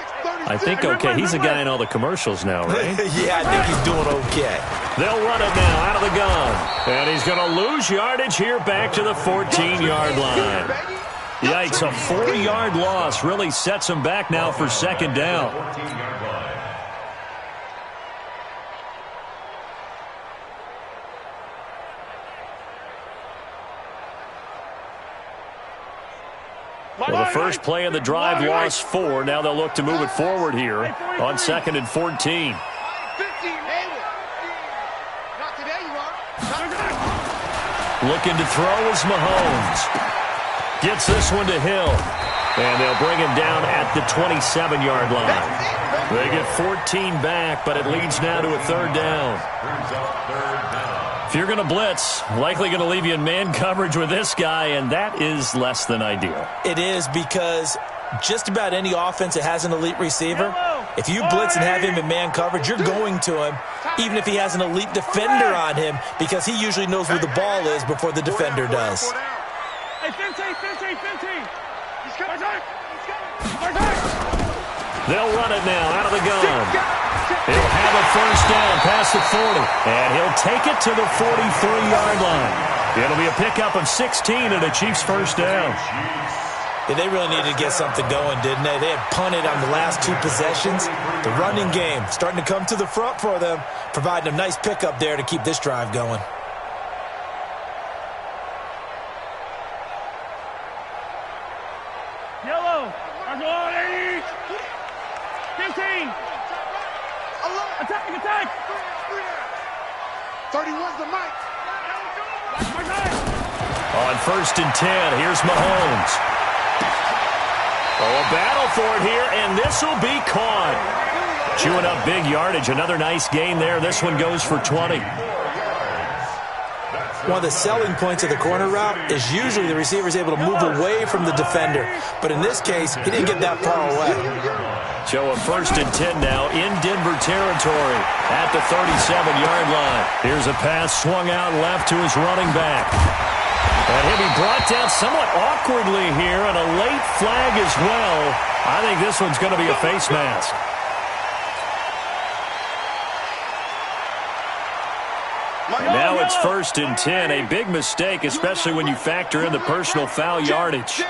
I think okay. He's a guy in all the commercials now, right? Yeah, I think he's doing okay. They'll run it now out of the gun. And he's going to lose yardage here back to the 14-yard line. Yikes, a 4-yard loss really sets him back now for 2nd down. 14-yard line. Well, the first play of the drive lost 4. Now they'll look to move it forward here on 2nd and 14. Looking to throw is Mahomes. Gets this one to Hill. And they'll bring him down at the 27-yard line. They get 14 back, but it leads now to a 3rd down. Brings up 3rd down. If you're going to blitz, likely going to leave you in man coverage with this guy, and that is less than ideal. It is, because just about any offense that has an elite receiver, if you blitz and have him in man coverage, you're going to him, even if he has an elite defender on him, because he usually knows where the ball is before the defender does. Hey, 15. They'll run it now out of the gun. He'll have a 1st down past the 40, and he'll take it to the 43-yard line. It'll be a pickup of 16 and a Chiefs 1st down. Yeah, they really needed to get something going, didn't they? They had punted on the last 2 possessions. The running game starting to come to the front for them, providing a nice pickup there to keep this drive going. Yellow. 15. Attack. 31's the mic. On 1st and 10, here's Mahomes. Oh, a battle for it here, and this will be caught. Chewing up big yardage. Another nice gain there. This one goes for 20. One of the selling points of the corner route is usually the receiver is able to move away from the defender. But in this case, he didn't get that far away. So a 1st and 10 now in Denver territory at the 37-yard line. Here's a pass swung out left to his running back. And he'll be brought down somewhat awkwardly here, and a late flag as well. I think this one's going to be a face mask. Now it's 1st and 10. A big mistake, especially when you factor in the personal foul yardage.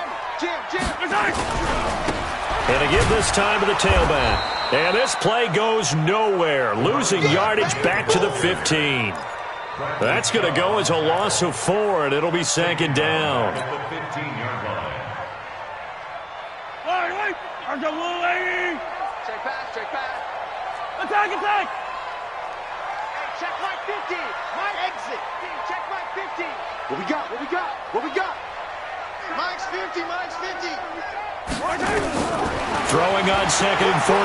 And to give this time to the tailback. And this play goes nowhere. Losing yardage back to the 15. That's going to go as a loss of 4, and it'll be second down. At the 15-yard line. Wait. Check pass, check pass. Attack. Hey, check my 50. My exit. Check my 50. What we got? Mike's 50. Throwing on second and 14.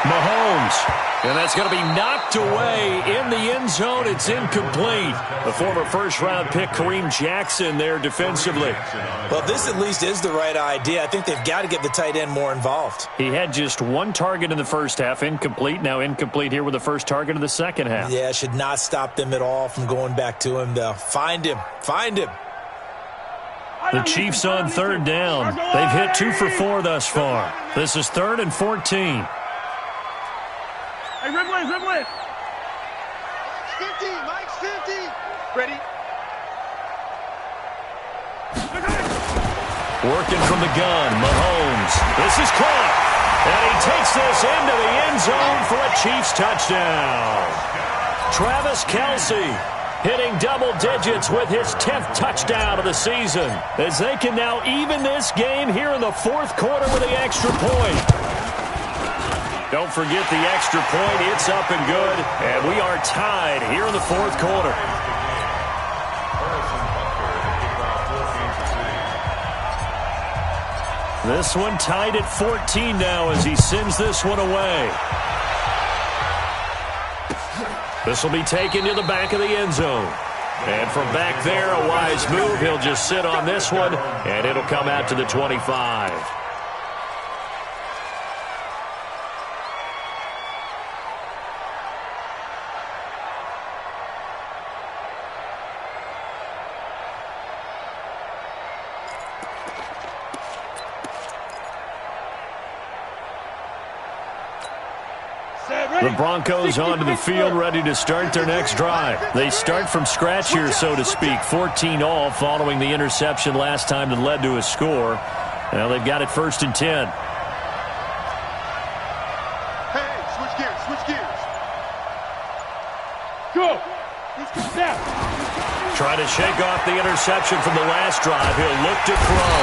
Mahomes. And that's going to be knocked away in the end zone. It's incomplete. The former first-round pick, Kareem Jackson, there defensively. Well, this at least is the right idea. I think they've got to get the tight end more involved. He had just 1 target in the first half, incomplete. Now incomplete here with the first target of the second half. Yeah, should not stop them at all from going back to him, though. Find him. The Chiefs on third down. They've hit 2 for 4 thus far. This is 3rd and 14. Hey, Ridley. 50. Mike's 50. Ready? Working from the gun, Mahomes. This is caught. And he takes this into the end zone for a Chiefs touchdown. Travis Kelce hitting double digits with his 10th touchdown of the season, as they can now even this game here in the 4th quarter with the extra point. Don't forget the extra point. It's up and good, and we are tied here in the 4th quarter. This one tied at 14 now as he sends this one away. This will be taken to the back of the end zone. And from back there, a wise move. He'll just sit on this one, and it'll come out to the 25. The Broncos onto the field, ready to start their next drive. They start from scratch here, so to speak. 14-all following the interception last time that led to a score. Now they've got it 1st and 10. Hey, switch gears. Go. Snap. Trying to shake off the interception from the last drive. He'll look to throw.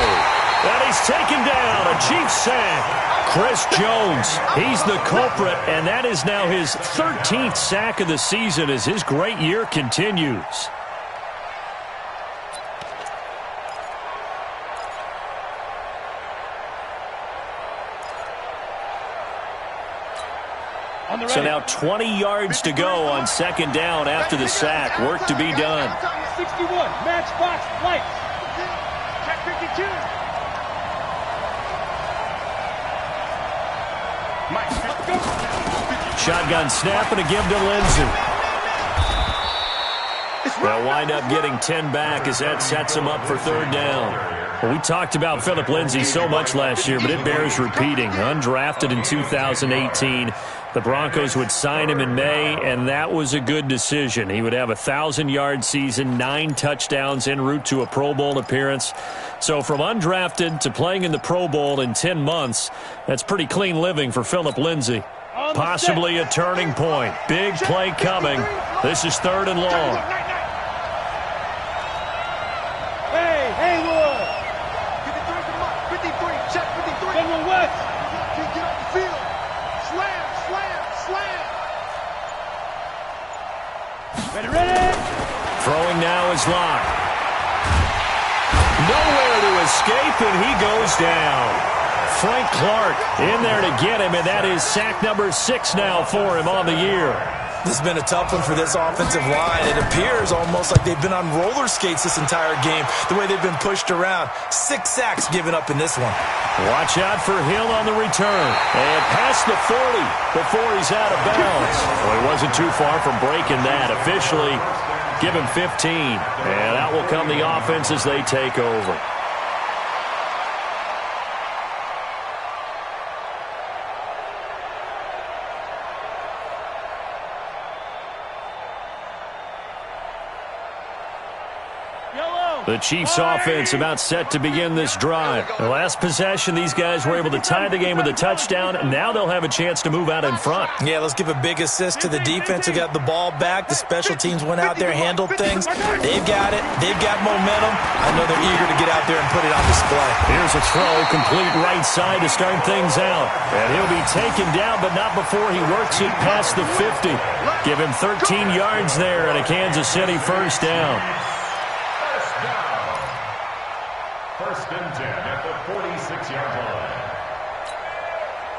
And he's taken down. A Chiefs sack. Chris Jones, he's the culprit, and that is now his 13th sack of the season as his great year continues. So now 20 yards to go on second down after the sack. Work to be done. 61, matchbox lights. Check 52. Mike, let's go. Shotgun snap and a give to Lindsey. They'll wind up getting 10 back as that sets him up for third down. Well, we talked about Philip Lindsay so much last year, but it bears repeating. Undrafted in 2018. The Broncos would sign him in May, and that was a good decision. He would have a 1,000-yard season, 9 touchdowns en route to a Pro Bowl appearance. So from undrafted to playing in the Pro Bowl in 10 months, that's pretty clean living for Philip Lindsay. Possibly a turning point. Big play coming. This is 3rd and long. Hey, Haywood. 53 to Mike. 53. Check 53. General West. Get off the field. Slam. Ready. Throwing now is Locke. Nowhere to escape, and he goes down. Frank Clark in there to get him, and that is sack number 6 now for him on the year. This has been a tough one for this offensive line. It appears almost like they've been on roller skates this entire game, the way they've been pushed around. 6 sacks given up in this one. Watch out for Hill on the return. And past the 40 before he's out of bounds. Well, he wasn't too far from breaking that. Officially, give him 15. And out will come the offense as they take over. Yellow. The Chiefs offense about set to begin this drive. The last possession, these guys were able to tie the game with a touchdown, and now they'll have a chance to move out in front. Yeah, let's give a big assist to the defense who got the ball back. The special teams went out there, handled things. They've got it. They've got momentum. I know they're eager to get out there and put it on display. Here's a throw, complete right side to start things out. And he'll be taken down, but not before he works it past the 50. Give him 13 yards there and a Kansas City first down. First and 10 at the 46-yard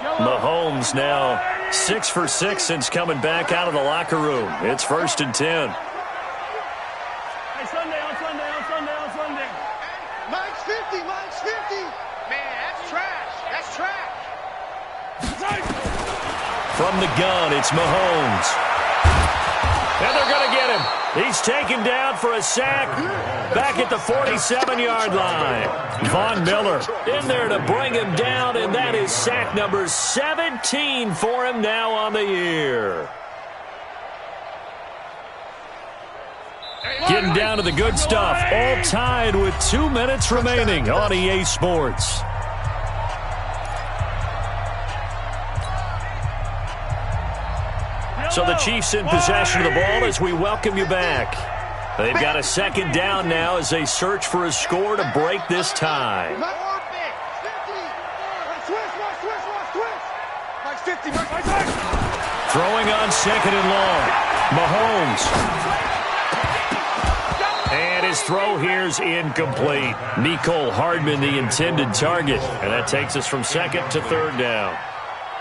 line. Mahomes now 6 for 6 since coming back out of the locker room. It's first and 10. Hey, Sunday. Mike's 50, Mike's 50. Man, that's trash. That's trash. From the gun, it's Mahomes. And they're going to get him. He's taken down for a sack back at the 47-yard line. Von Miller in there to bring him down, and that is sack number 17 for him now on the year. Getting down to the good stuff, all tied with 2 minutes remaining on EA Sports. So the Chiefs in possession of the ball as we welcome you back. They've got a second down now as they search for a score to break this tie. Throwing on second and long. Mahomes. And his throw here's incomplete. Mecole Hardman the intended target. And that takes us from second to third down.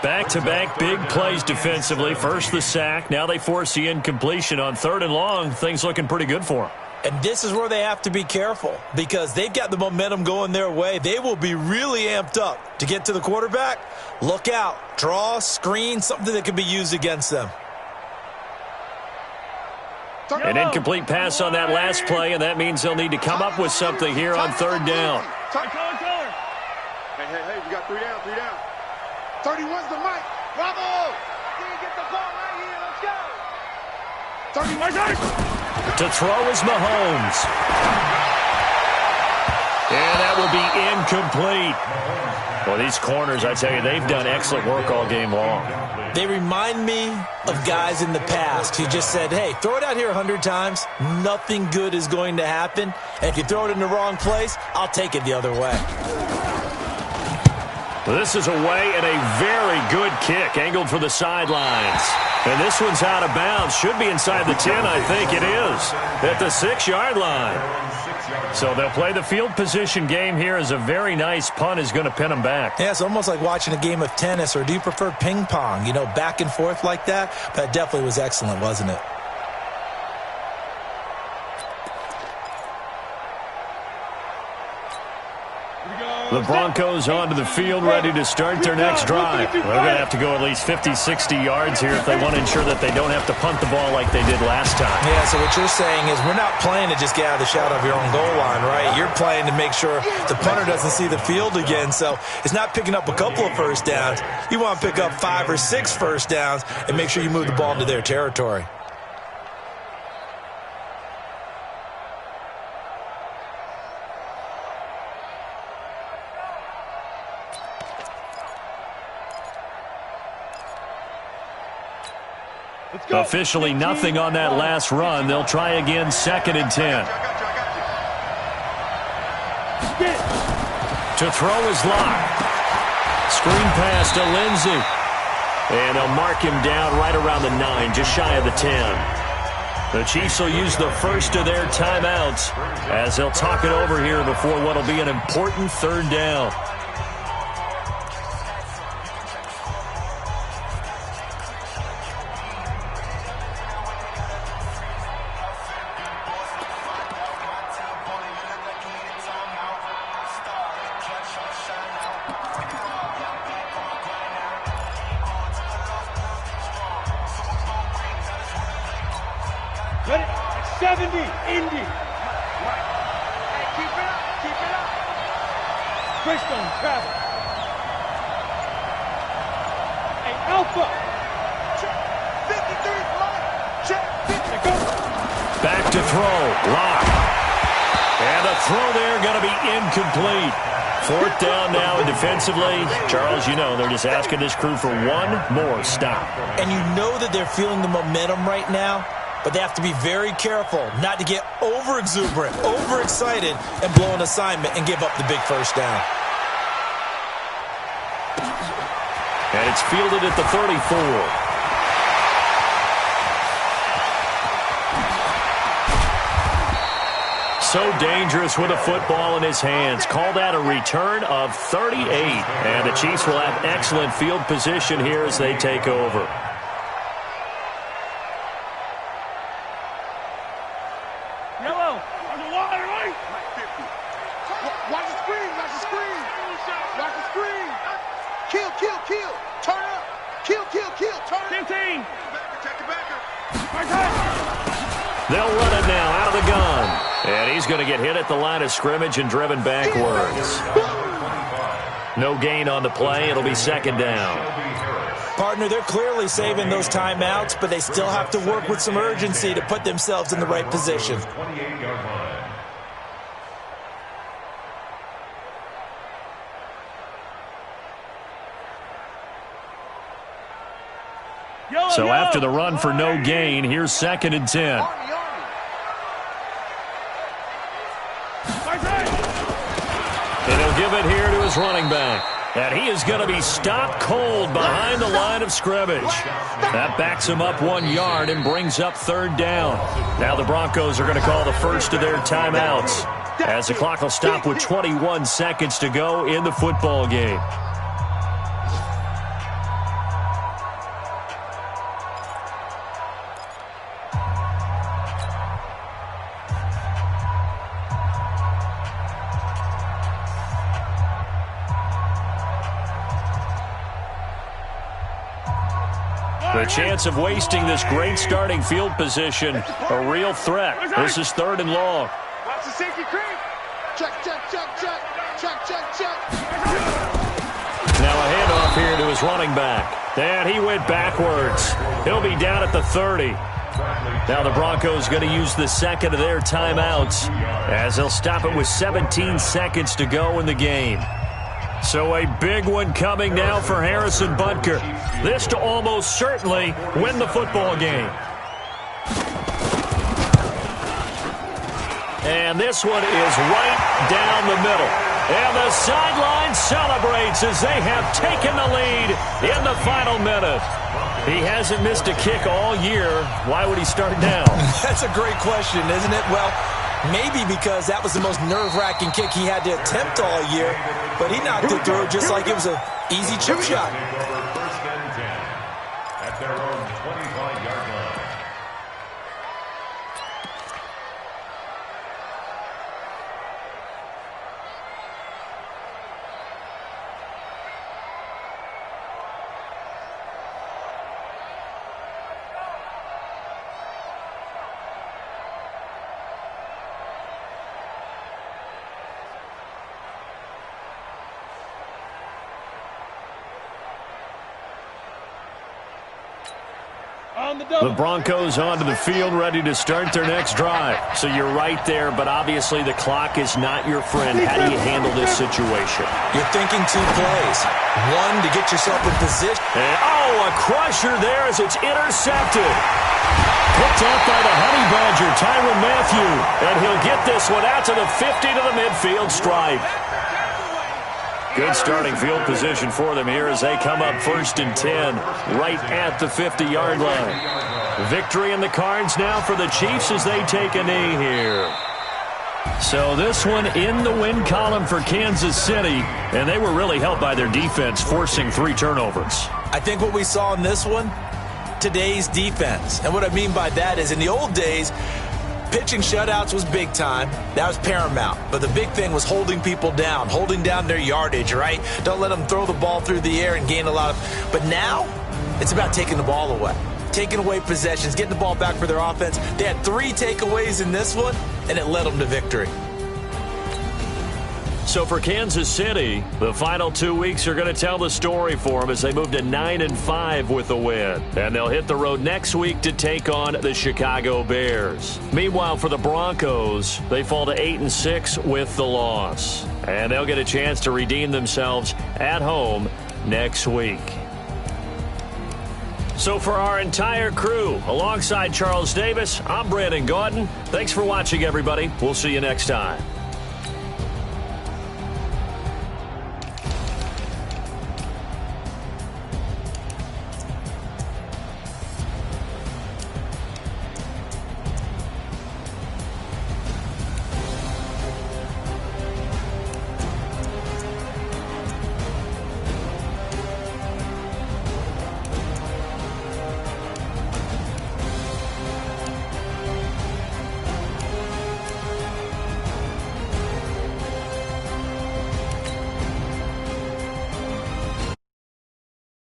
Back-to-back big plays defensively. First the sack. Now they force the incompletion on third and long. Things looking pretty good for them. And this is where they have to be careful because they've got the momentum going their way. They will be really amped up to get to the quarterback. Look out. Draw, screen, something that can be used against them. An incomplete pass on that last play, and that means they'll need to come up with something here on third down. Hey, we got 3 down, 3 down. 31's the mic. Bravo! Get the ball right here. Let's go. 31. To throw is Mahomes. And that will be incomplete. Well, these corners, I tell you, they've done excellent work all game long. They remind me of guys in the past who just said, hey, throw it out here 100 times. Nothing good is going to happen. And if you throw it in the wrong place, I'll take it the other way. This is away and a very good kick, angled for the sidelines. And this one's out of bounds. Should be inside the 10, I think it is, at the 6-yard line. So they'll play the field position game here as a very nice punt is going to pin them back. Yeah, it's almost like watching a game of tennis, or do you prefer ping pong? You know, back and forth like that? That definitely was excellent, wasn't it? The Broncos onto the field, ready to start their next drive. They're going to have to go at least 50, 60 yards here if they want to ensure that they don't have to punt the ball like they did last time. Yeah, so what you're saying is we're not playing to just get out of the shadow of your own goal line, right? You're playing to make sure the punter doesn't see the field again. So it's not picking up a couple of first downs. You want to pick up 5 or 6 first downs and make sure you move the ball into their territory. Officially nothing on that last run. They'll try again, second and 10. To throw is locked. Screen pass to Lindsey. And they'll mark him down right around the 9, just shy of the 10. The Chiefs will use the first of their timeouts as they'll talk it over here before what will be an important third down. Ready? 70, Indy. Hey, keep it up, keep it up. Christian, travel. Hey, Alpha. Check. 53, Mike. Check. 50. Go. Back to throw. Lock. And the throw there going to be incomplete. Fourth down now, and defensively, Charles, you know, they're just asking this crew for one more stop. And you know that they're feeling the momentum right now, but they have to be very careful not to get over-exuberant, over-excited, and blow an assignment and give up the big first down. And it's fielded at the 34. So dangerous with a football in his hands. Call that a return of 38. And the Chiefs will have excellent field position here as they take over. Yellow. On the water, right? 50. Watch the screen. Watch the screen. Watch the screen. Kill, kill, kill. Turn up. Kill, kill, kill. Turn up. 15. Check the backer. They'll run it now out of the gun. And he's going to get hit at the line of scrimmage and driven backwards. No gain on the play. It'll be second down. Partner, they're clearly saving those timeouts, but they still have to work with some urgency to put themselves in the right position. 28-yard line. So after the run for no gain, here's second and 10. And he'll give it here to his running back. And he is going to be stopped cold behind the line of scrimmage. That backs him up 1 yard and brings up third down. Now the Broncos are going to call the first of their timeouts, as the clock will stop with 21 seconds to go in the football game. The chance of wasting this great starting field position, a real threat. This is third and long. Watch the safety creep. Check, check, check, check. Check, check, check. Now a handoff here to his running back. And he went backwards. He'll be down at the 30. Now the Broncos going to use the second of their timeouts, as they'll stop it with 17 seconds to go in the game. So a big one coming now for Harrison Butker. This to almost certainly win the football game. And this one is right down the middle. And the sideline celebrates as they have taken the lead in the final minute. He hasn't missed a kick all year. Why would he start now? That's a great question, isn't it? Well, maybe because that was the most nerve-wracking kick he had to attempt all year, but he knocked it through just like it was an easy chip shot. First and 10 at their own 25-yard line. The Broncos onto the field, ready to start their next drive. So you're right there, but obviously the clock is not your friend. How do you handle this situation? You're thinking two plays. One, to get yourself in position. And, a crusher there as it's intercepted. Picked up by the Honey Badger, Tyrann Mathieu. And he'll get this one out to the 50 to the midfield stripe. Good starting field position for them here as they come up first and 10 right at the 50-yard line. Victory in the cards now for the Chiefs as they take a knee here. So this one in the win column for Kansas City, and they were really helped by their defense forcing 3 turnovers. I think what we saw in this one, today's defense. And what I mean by that is in the old days, pitching shutouts was big time. That was paramount. But the big thing was holding people down, holding down their yardage, right? Don't let them throw the ball through the air and gain a lot of... But now, it's about taking the ball away. Taking away possessions, getting the ball back for their offense. They had 3 takeaways in this one, and it led them to victory. So for Kansas City, the final 2 weeks are going to tell the story for them as they move to 9-5 with a win. And they'll hit the road next week to take on the Chicago Bears. Meanwhile, for the Broncos, they fall to 8-6 with the loss. And they'll get a chance to redeem themselves at home next week. So for our entire crew, alongside Charles Davis, I'm Brandon Gaudin. Thanks for watching, everybody. We'll see you next time.